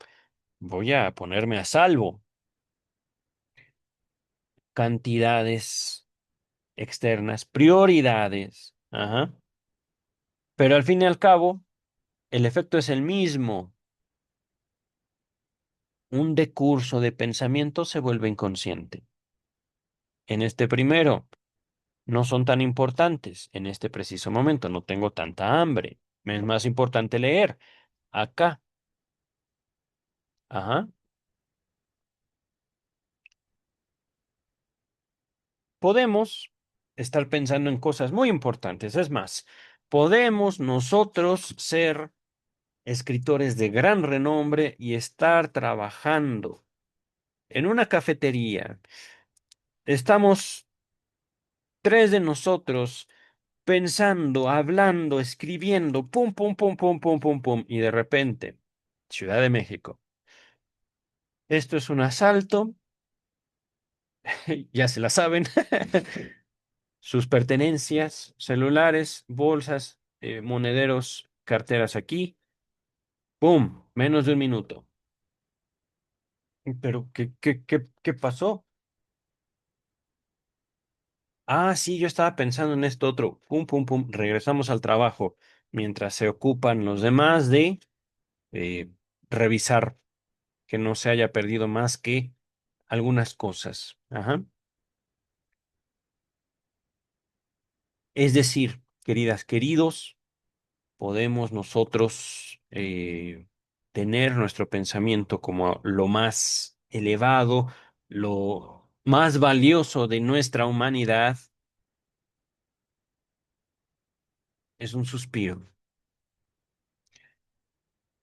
voy a ponerme a salvo. Cantidades externas, prioridades. Ajá. Pero al fin y al cabo, el efecto es el mismo. Un decurso de pensamiento se vuelve inconsciente. En este primero, no son tan importantes. En este preciso momento no tengo tanta hambre. Me es más importante leer. Acá. Ajá. Podemos estar pensando en cosas muy importantes. Es más, podemos nosotros ser escritores de gran renombre y estar trabajando en una cafetería. Estamos tres de nosotros pensando, hablando, escribiendo, pum, pum, pum, pum, pum, pum, pum, y de repente, Ciudad de México. Esto es un asalto, ya se la saben. Sus pertenencias, celulares, bolsas, monederos, carteras aquí. ¡Pum! Menos de un minuto. ¿Pero qué pasó? Ah, sí, yo estaba pensando en esto otro. Pum, pum, pum. Regresamos al trabajo mientras se ocupan los demás de eh, revisar que no se haya perdido más que algunas cosas. Ajá. Es decir, queridas, queridos, podemos nosotros tener nuestro pensamiento como lo más elevado, lo más valioso de nuestra humanidad, es un suspiro.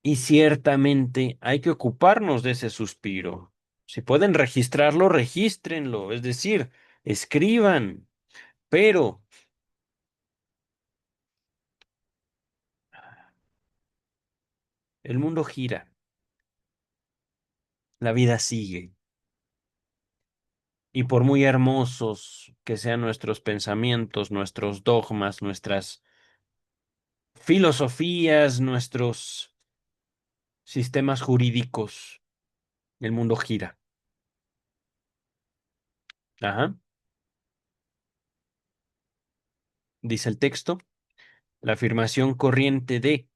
Y ciertamente hay que ocuparnos de ese suspiro. Si pueden registrarlo, regístrenlo, es decir, escriban, pero El mundo gira, la vida sigue. Y por muy hermosos que sean nuestros pensamientos, nuestros dogmas, nuestras filosofías, nuestros sistemas jurídicos, el mundo gira. Ajá. Dice el texto, la afirmación corriente de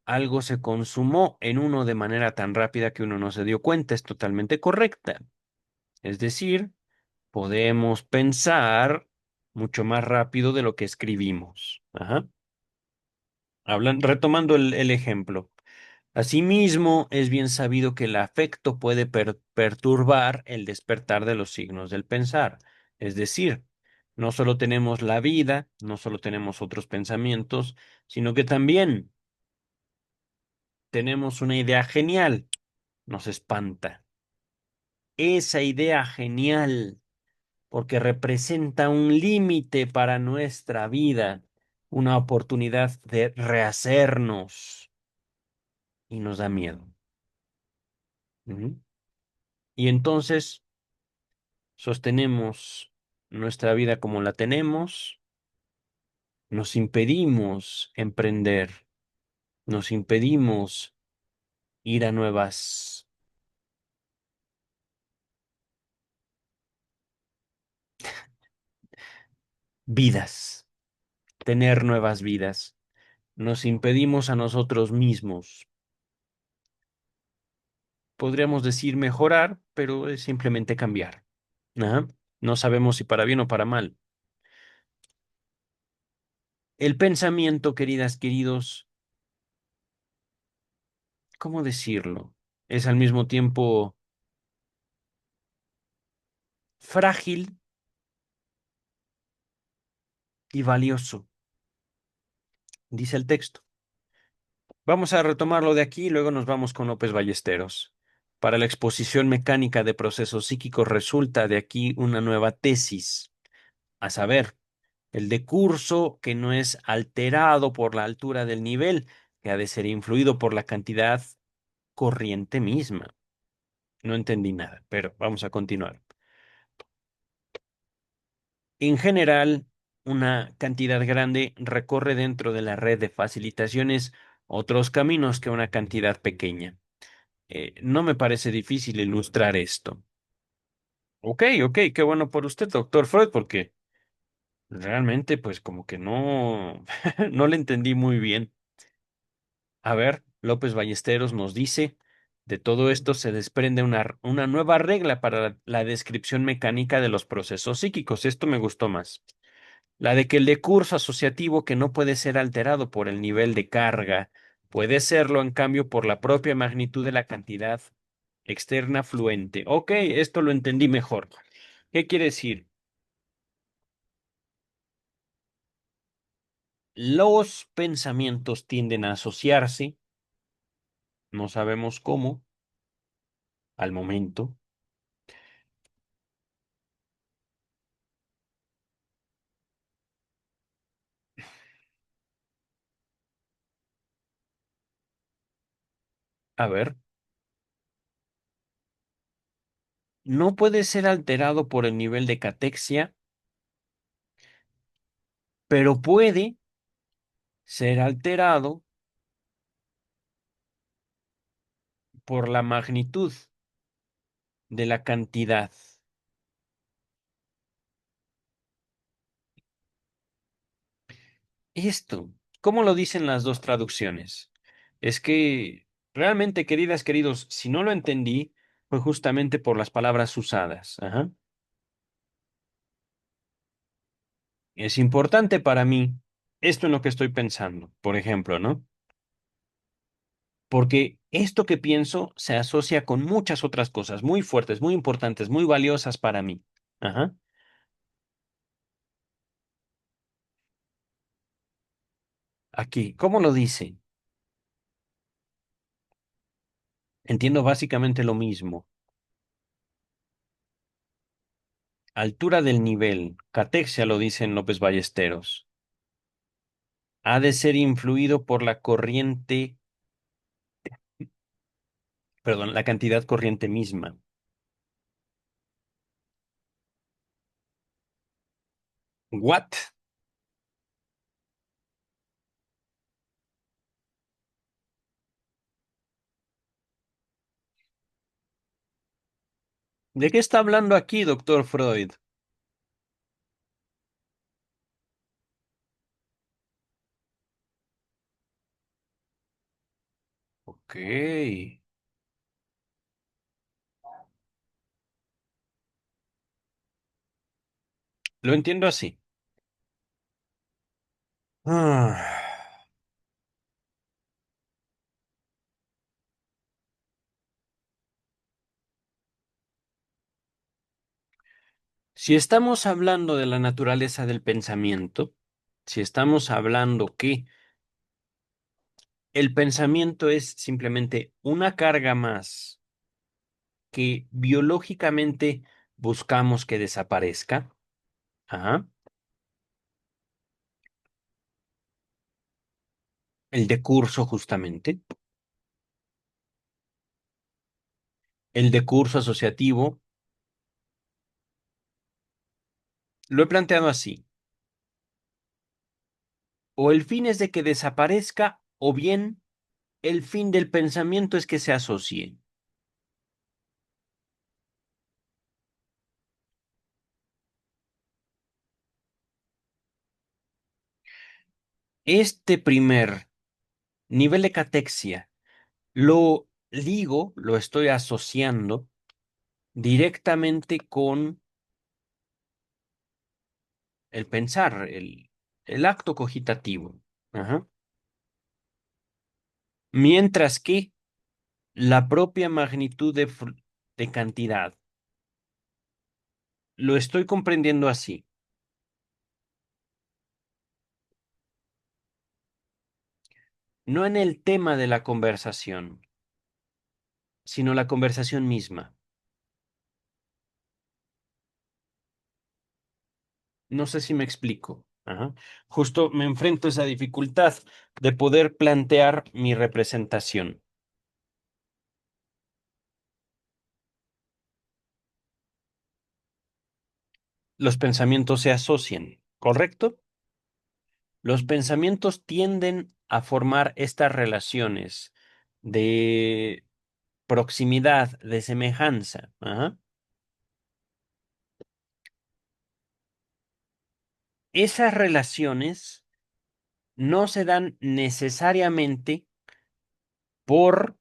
algo se consumó en uno de manera tan rápida que uno no se dio cuenta es totalmente correcta. Es decir, podemos pensar mucho más rápido de lo que escribimos. Ajá. Retomando el ejemplo. Asimismo, es bien sabido que el afecto puede perturbar el despertar de los signos del pensar. Es decir, no solo tenemos la vida, no solo tenemos otros pensamientos, sino que también tenemos una idea genial. Nos espanta. Esa idea genial, porque representa un límite para nuestra vida, una oportunidad de rehacernos y nos da miedo. Ujú. Y entonces sostenemos nuestra vida como la tenemos, nos impedimos emprender, nos impedimos ir a nuevas vidas, tener nuevas vidas, nos impedimos a nosotros mismos. Podríamos decir mejorar, pero es simplemente cambiar. Ajá. No sabemos si para bien o para mal. El pensamiento, queridas, queridos, ¿cómo decirlo? Es al mismo tiempo frágil y valioso, dice el texto. Vamos a retomarlo de aquí y luego nos vamos con López Ballesteros. Para la exposición mecánica de procesos psíquicos resulta de aquí una nueva tesis, a saber, el de curso que no es alterado por la altura del nivel, que ha de ser influido por la cantidad corriente misma. No entendí nada, pero vamos a continuar. En general, una cantidad grande recorre dentro de la red de facilitaciones otros caminos que una cantidad pequeña. No me parece difícil ilustrar esto. Ok, ok, qué bueno por usted, doctor Freud, porque realmente, pues como que no, no le entendí muy bien. A ver, López Ballesteros nos dice, de todo esto se desprende una nueva regla para la descripción mecánica de los procesos psíquicos. Esto me gustó más. La de que el decurso asociativo que no puede ser alterado por el nivel de carga, puede serlo en cambio por la propia magnitud de la cantidad externa fluente. Ok, esto lo entendí mejor. ¿Qué quiere decir? Los pensamientos tienden a asociarse, no sabemos cómo, al momento. A ver, no puede ser alterado por el nivel de catexia, pero puede ser alterado por la magnitud de la cantidad. Esto, ¿cómo lo dicen las dos traducciones? Es que realmente, queridas, queridos, si no lo entendí, fue justamente por las palabras usadas. Ajá. Es importante para mí esto en lo que estoy pensando, por ejemplo, ¿no? Porque esto que pienso se asocia con muchas otras cosas muy fuertes, muy importantes, muy valiosas para mí. Ajá. Aquí, ¿cómo lo dice? Entiendo básicamente lo mismo. Altura del nivel, catexia lo dice en López Ballesteros. Ha de ser influido por la corriente Perdón, la cantidad corriente misma. ¿What? ¿De qué está hablando aquí, doctor Freud? Ok, lo entiendo así. Ah, si estamos hablando de la naturaleza del pensamiento, si estamos hablando que el pensamiento es simplemente una carga más que biológicamente buscamos que desaparezca, ajá, el decurso justamente, el decurso asociativo, lo he planteado así. O el fin es de que desaparezca, o bien el fin del pensamiento es que se asocie. Este primer nivel de catexia lo ligo, lo estoy asociando directamente con el pensar, el acto cogitativo. Ajá. Mientras que la propia magnitud de cantidad, lo estoy comprendiendo así, no en el tema de la conversación, sino la conversación misma. No sé si me explico. Ajá. Justo me enfrento a esa dificultad de poder plantear mi representación. Los pensamientos se asocian, ¿correcto? Los pensamientos tienden a formar estas relaciones de proximidad, de semejanza. Ajá. Esas relaciones no se dan necesariamente por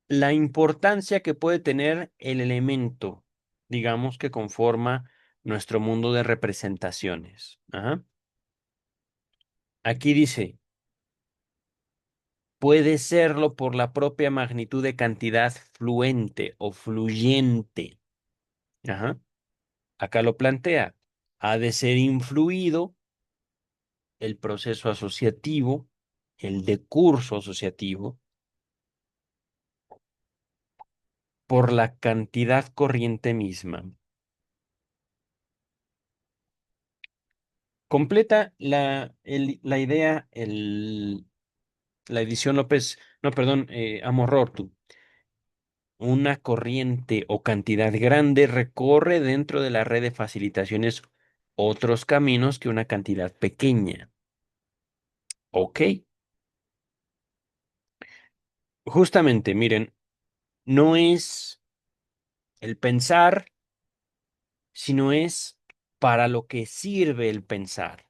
la importancia que puede tener el elemento, digamos, que conforma nuestro mundo de representaciones. Ajá. Aquí dice, puede serlo por la propia magnitud de cantidad fluente o fluyente. Ajá. Acá lo plantea. Ha de ser influido el proceso asociativo, el decurso asociativo, por la cantidad corriente misma. Completa la idea la edición López, no, perdón, Amorortu. Una corriente o cantidad grande recorre dentro de la red de facilitaciones otros caminos que una cantidad pequeña. Ok, justamente, miren, no es el pensar, sino es para lo que sirve el pensar.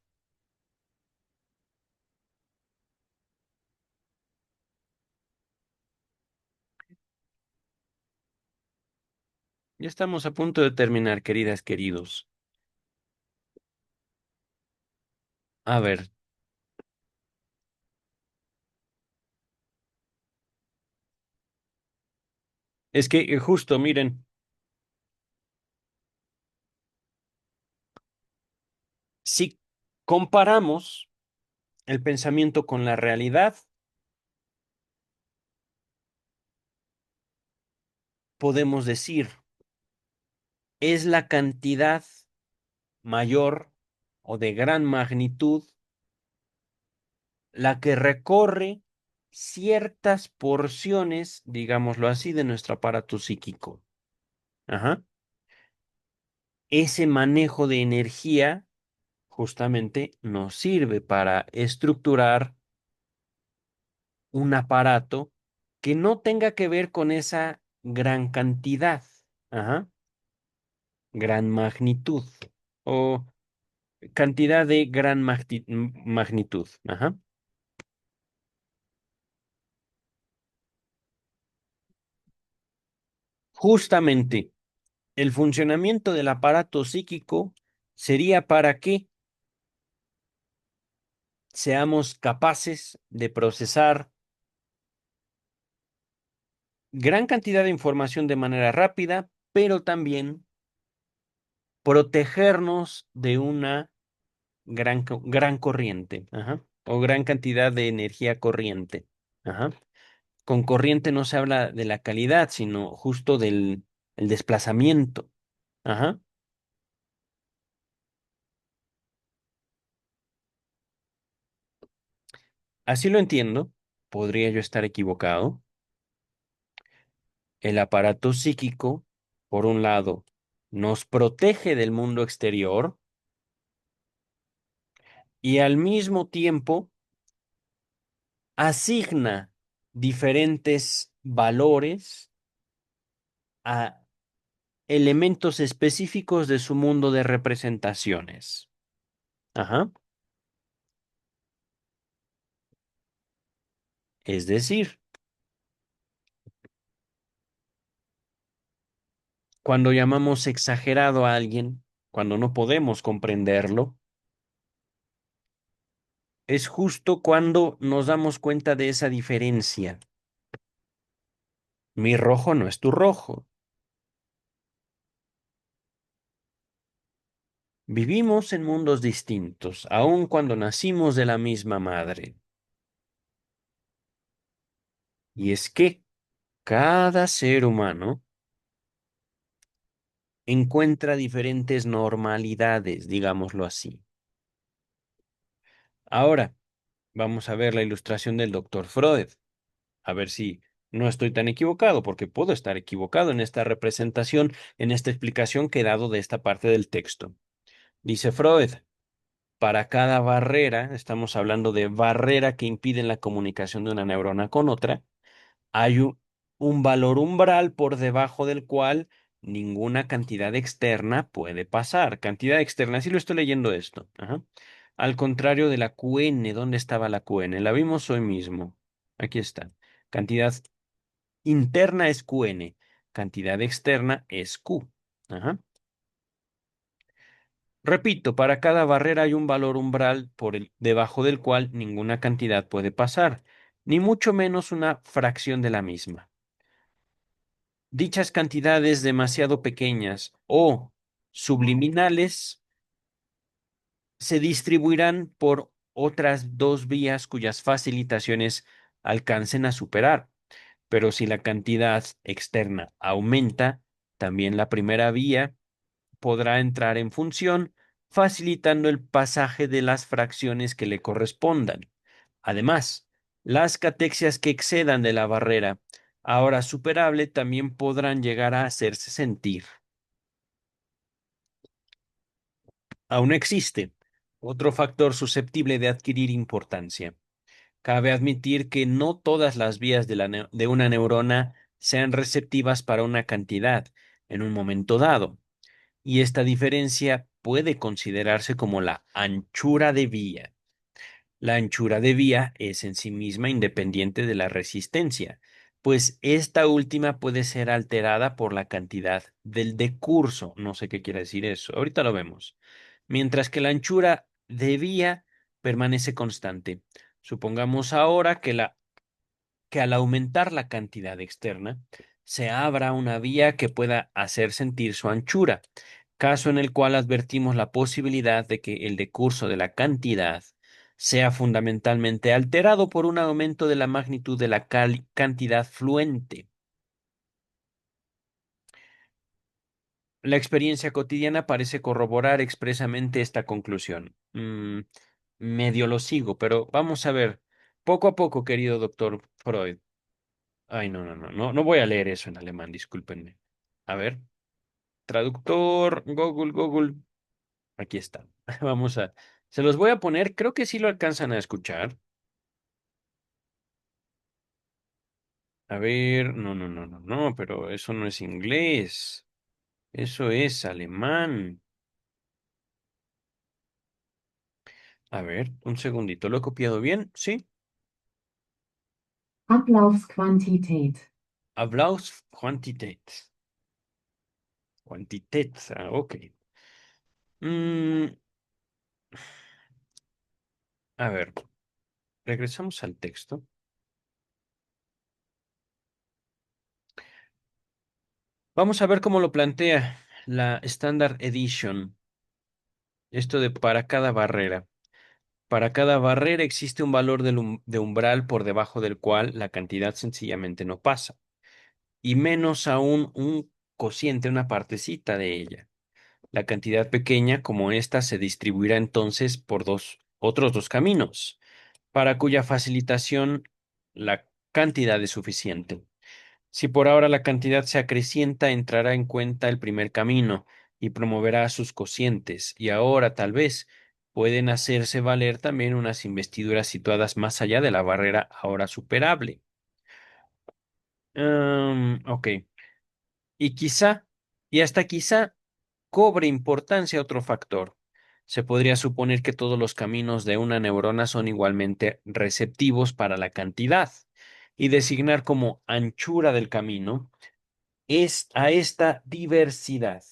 Ya estamos a punto de terminar, queridas, queridos. A ver, es que justo, miren, si comparamos el pensamiento con la realidad, podemos decir, es la cantidad mayor o de gran magnitud la que recorre ciertas porciones, digámoslo así, de nuestro aparato psíquico. Ajá. Ese manejo de energía justamente nos sirve para estructurar un aparato que no tenga que ver con esa gran cantidad, ajá, gran magnitud o cantidad de gran magnitud, ajá. Justamente el funcionamiento del aparato psíquico sería para que seamos capaces de procesar gran cantidad de información de manera rápida, pero también protegernos de una gran corriente, ajá, o gran cantidad de energía corriente. Ajá. Con corriente no se habla de la calidad, sino justo del el desplazamiento. Ajá. Así lo entiendo. Podría yo estar equivocado. El aparato psíquico, por un lado, nos protege del mundo exterior y al mismo tiempo asigna diferentes valores a elementos específicos de su mundo de representaciones. Ajá. Es decir, cuando llamamos exagerado a alguien, cuando no podemos comprenderlo, es justo cuando nos damos cuenta de esa diferencia. Mi rojo no es tu rojo. Vivimos en mundos distintos, aun cuando nacimos de la misma madre. Y es que cada ser humano encuentra diferentes normalidades, digámoslo así. Ahora, vamos a ver la ilustración del doctor Freud, a ver si no estoy tan equivocado, porque puedo estar equivocado en esta representación, en esta explicación que he dado de esta parte del texto. Dice Freud, para cada barrera, estamos hablando de barrera que impide la comunicación de una neurona con otra, hay un valor umbral por debajo del cual ninguna cantidad externa puede pasar. Cantidad externa, sí lo estoy leyendo esto. Ajá. Al contrario de la QN, ¿dónde estaba la QN? La vimos hoy mismo. Aquí está. Cantidad interna es QN, cantidad externa es Q. Ajá. Repito, para cada barrera hay un valor umbral por debajo del cual ninguna cantidad puede pasar, ni mucho menos una fracción de la misma. Dichas cantidades demasiado pequeñas o subliminales se distribuirán por otras dos vías cuyas facilitaciones alcancen a superar. Pero si la cantidad externa aumenta, también la primera vía podrá entrar en función, facilitando el pasaje de las fracciones que le correspondan. Además, las catexias que excedan de la barrera ahora superable también podrán llegar a hacerse sentir. Aún existe otro factor susceptible de adquirir importancia. Cabe admitir que no todas las vías de una neurona sean receptivas para una cantidad en un momento dado, y esta diferencia puede considerarse como la anchura de vía. La anchura de vía es en sí misma independiente de la resistencia, pues esta última puede ser alterada por la cantidad del decurso. No sé qué quiere decir eso. Ahorita lo vemos. Mientras que la anchura de vía permanece constante. Supongamos ahora que al aumentar la cantidad externa, se abra una vía que pueda hacer sentir su anchura, caso en el cual advertimos la posibilidad de que el decurso de la cantidad sea fundamentalmente alterado por un aumento de la magnitud de la cantidad fluente. La experiencia cotidiana parece corroborar expresamente esta conclusión. Medio lo sigo, pero vamos a ver. Poco a poco, querido doctor Freud. Ay, no, no, no, no, no voy a leer eso en alemán, discúlpenme. A ver, traductor, Google, Google. Aquí está. Vamos a, se los voy a poner, creo que sí lo alcanzan a escuchar. A ver, no, no, no, no, no, pero eso no es inglés. Eso es alemán. A ver, un segundito, ¿lo he copiado bien? Sí.
Ablaufsquantität.
Applaus Quantität. Ok. Mm, a ver, regresamos al texto. Vamos a ver cómo lo plantea la Standard Edition. Esto de para cada barrera. Para cada barrera existe un valor de umbral por debajo del cual la cantidad sencillamente no pasa. Y menos aún un cociente, una partecita de ella. La cantidad pequeña como esta se distribuirá entonces por otros dos caminos, para cuya facilitación la cantidad es suficiente. Si por ahora la cantidad se acrecienta, entrará en cuenta el primer camino y promoverá sus cocientes, y ahora tal vez pueden hacerse valer también unas investiduras situadas más allá de la barrera ahora superable. Ok. Y quizá, y hasta quizá, cobre importancia otro factor. Se podría suponer que todos los caminos de una neurona son igualmente receptivos para la cantidad, y designar como anchura del camino es a esta diversidad.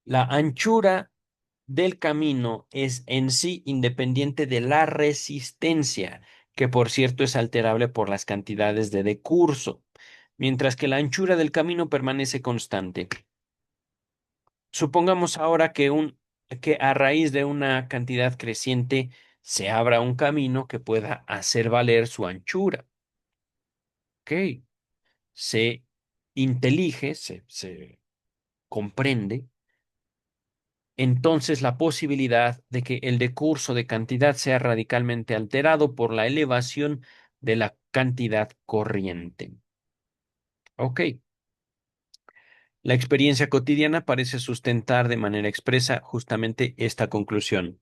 La anchura del camino es en sí independiente de la resistencia, que por cierto es alterable por las cantidades de decurso, mientras que la anchura del camino permanece constante. Supongamos ahora que a raíz de una cantidad creciente se abra un camino que pueda hacer valer su anchura. Ok, se intelige, se comprende entonces la posibilidad de que el decurso de cantidad sea radicalmente alterado por la elevación de la cantidad corriente. Ok, la experiencia cotidiana parece sustentar de manera expresa justamente esta conclusión.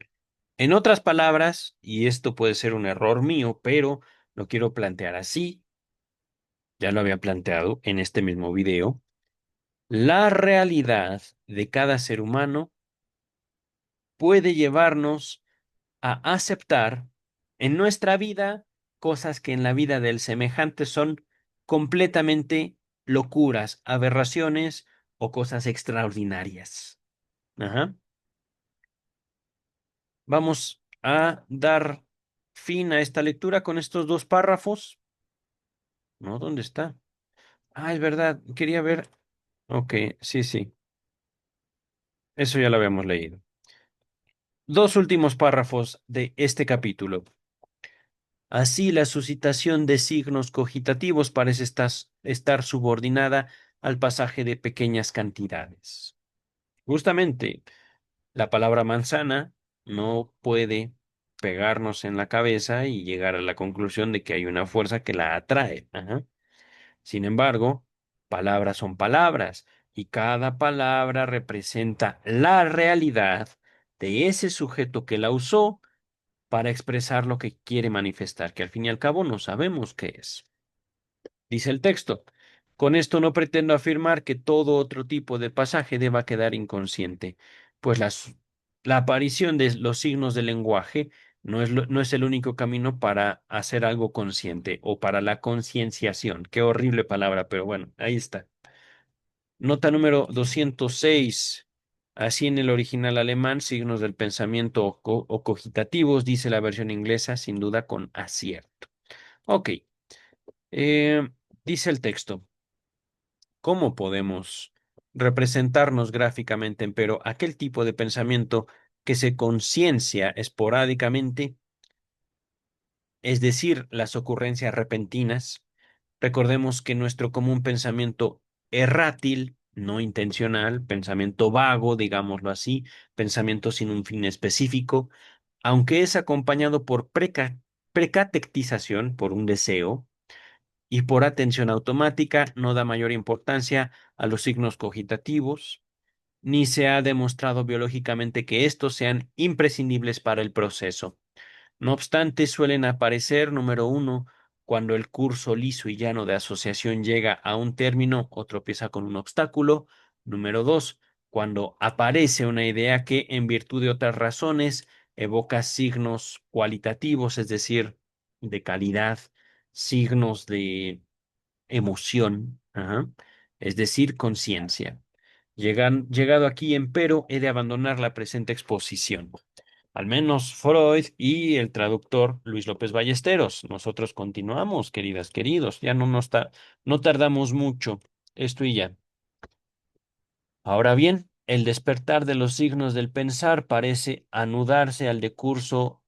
En otras palabras, y esto puede ser un error mío, pero lo quiero plantear así, ya lo había planteado en este mismo video, la realidad de cada ser humano puede llevarnos a aceptar en nuestra vida cosas que en la vida del semejante son completamente locuras, aberraciones o cosas extraordinarias. Ajá. Vamos a dar fin a esta lectura con estos dos párrafos. ¿No? ¿Dónde está? Ah, es verdad, quería ver. Ok, sí, sí, eso ya lo habíamos leído. Dos últimos párrafos de este capítulo. Así, la suscitación de signos cogitativos parece estar subordinada al pasaje de pequeñas cantidades. Justamente, la palabra manzana no puede pegarnos en la cabeza y llegar a la conclusión de que hay una fuerza que la atrae. Ajá. Sin embargo, palabras son palabras y cada palabra representa la realidad de ese sujeto que la usó para expresar lo que quiere manifestar, que al fin y al cabo no sabemos qué es. Dice el texto, con esto no pretendo afirmar que todo otro tipo de pasaje deba quedar inconsciente, pues la aparición de los signos del lenguaje no es el único camino para hacer algo consciente o para la concienciación. Qué horrible palabra, pero bueno, ahí está. Nota número 206. Así en el original alemán, signos del pensamiento o cogitativos, dice la versión inglesa, sin duda con acierto. Ok, eh, dice el texto, ¿cómo podemos representarnos gráficamente, pero aquel tipo de pensamiento que se conciencia esporádicamente, es decir, las ocurrencias repentinas? Recordemos que nuestro común pensamiento errátil, no intencional, pensamiento vago, digámoslo así, pensamiento sin un fin específico, aunque es acompañado por precatectización por un deseo y por atención automática no da mayor importancia a los signos cogitativos, ni se ha demostrado biológicamente que estos sean imprescindibles para el proceso. No obstante, suelen aparecer, número uno, cuando el curso liso y llano de asociación llega a un término o tropieza con un obstáculo. Número dos, cuando aparece una idea que, en virtud de otras razones, evoca signos cualitativos, es decir, de calidad, signos de emoción, ajá, es decir, conciencia. Llegado aquí, empero, he de abandonar la presente exposición. Al menos Freud y el traductor Luis López Ballesteros. Nosotros continuamos, queridas, queridos. Ya no tardamos mucho. Esto y ya. Ahora bien, el despertar de los signos del pensar parece anudarse al decurso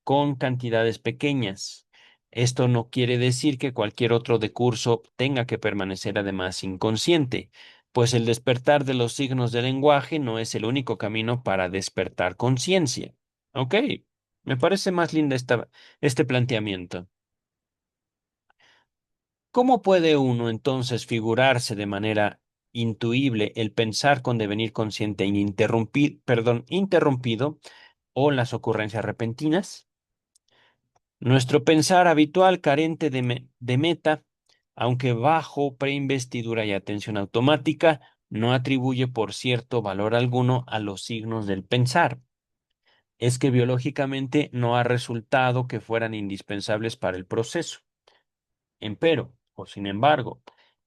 con cantidades pequeñas. Esto no quiere decir que cualquier otro decurso tenga que permanecer además inconsciente, pues el despertar de los signos del lenguaje no es el único camino para despertar conciencia. Ok, me parece más linda este planteamiento. ¿Cómo puede uno entonces figurarse de manera intuible el pensar con devenir consciente interrumpido o las ocurrencias repentinas? Nuestro pensar habitual carente de meta, aunque bajo preinvestidura y atención automática, no atribuye, por cierto, valor alguno a los signos del pensar. Es que biológicamente no ha resultado que fueran indispensables para el proceso. Empero, o sin embargo,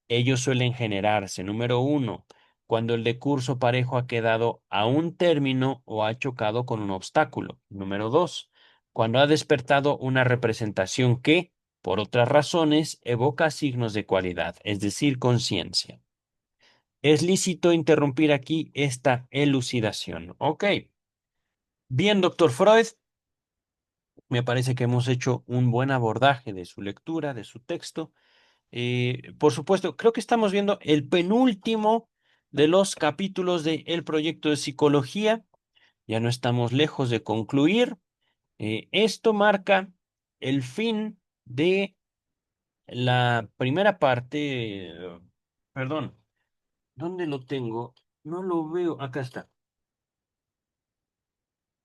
ellos suelen generarse, número uno, cuando el decurso parejo ha quedado a un término o ha chocado con un obstáculo. Número dos, cuando ha despertado una representación que, por otras razones, evoca signos de cualidad, es decir, conciencia. Es lícito interrumpir aquí esta elucidación. Ok. Bien, doctor Freud, me parece que hemos hecho un buen abordaje de su lectura, de su texto. Por supuesto, creo que estamos viendo el penúltimo de los capítulos de El proyecto de psicología. Ya no estamos lejos de concluir. Esto marca el fin de la primera parte. Perdón, ¿dónde lo tengo? No lo veo. Acá está.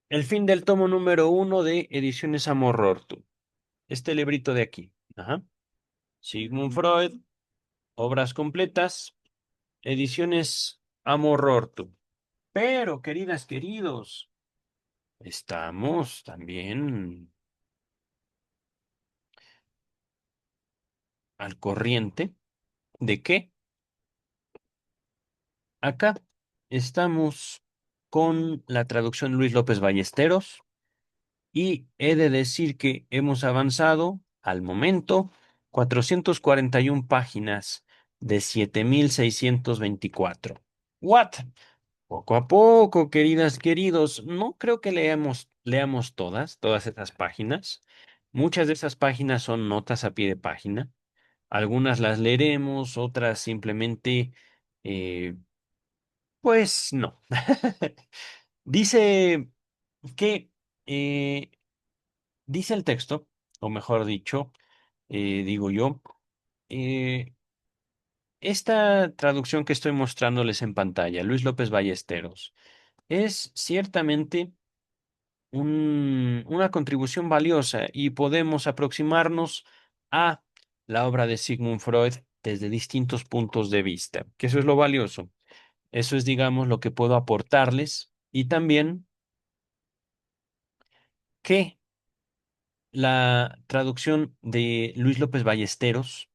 El fin del tomo número uno de Ediciones Amor-Rortu. Este librito de aquí. Ajá. Sigmund Freud, obras completas. Ediciones Amor-Rortu. Pero, queridas, queridos, estamos también al corriente de que acá estamos con la traducción Luis López Ballesteros y he de decir que hemos avanzado al momento 441 páginas de 7624. ¿What? Poco a poco, queridas, queridos, no creo que leamos todas esas páginas. Muchas de esas páginas son notas a pie de página. Algunas las leeremos, otras simplemente, eh, pues no. Dice que, eh, dice el texto, o mejor dicho, digo yo, eh, esta traducción que estoy mostrándoles en pantalla, Luis López Ballesteros, es ciertamente una contribución valiosa y podemos aproximarnos a la obra de Sigmund Freud desde distintos puntos de vista, que eso es lo valioso. Eso es, digamos, lo que puedo aportarles y también que la traducción de Luis López Ballesteros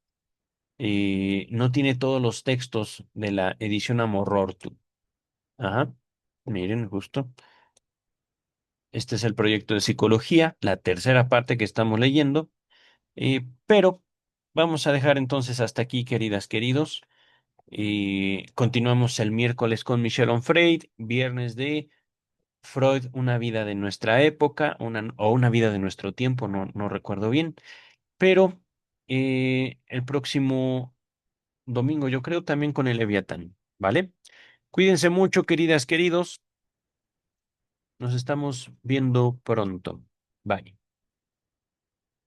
no tiene todos los textos de la edición Amorortu. Ajá, miren, justo. Este es el proyecto de psicología, la tercera parte que estamos leyendo. Pero vamos a dejar entonces hasta aquí, queridas, queridos. Continuamos el miércoles con Michel Onfray, viernes de Freud, una vida de nuestra época, o una vida de nuestro tiempo, no recuerdo bien. Pero el próximo domingo, yo creo, también con el Leviatán, ¿vale? Cuídense mucho, queridas, queridos. Nos estamos viendo pronto. Bye.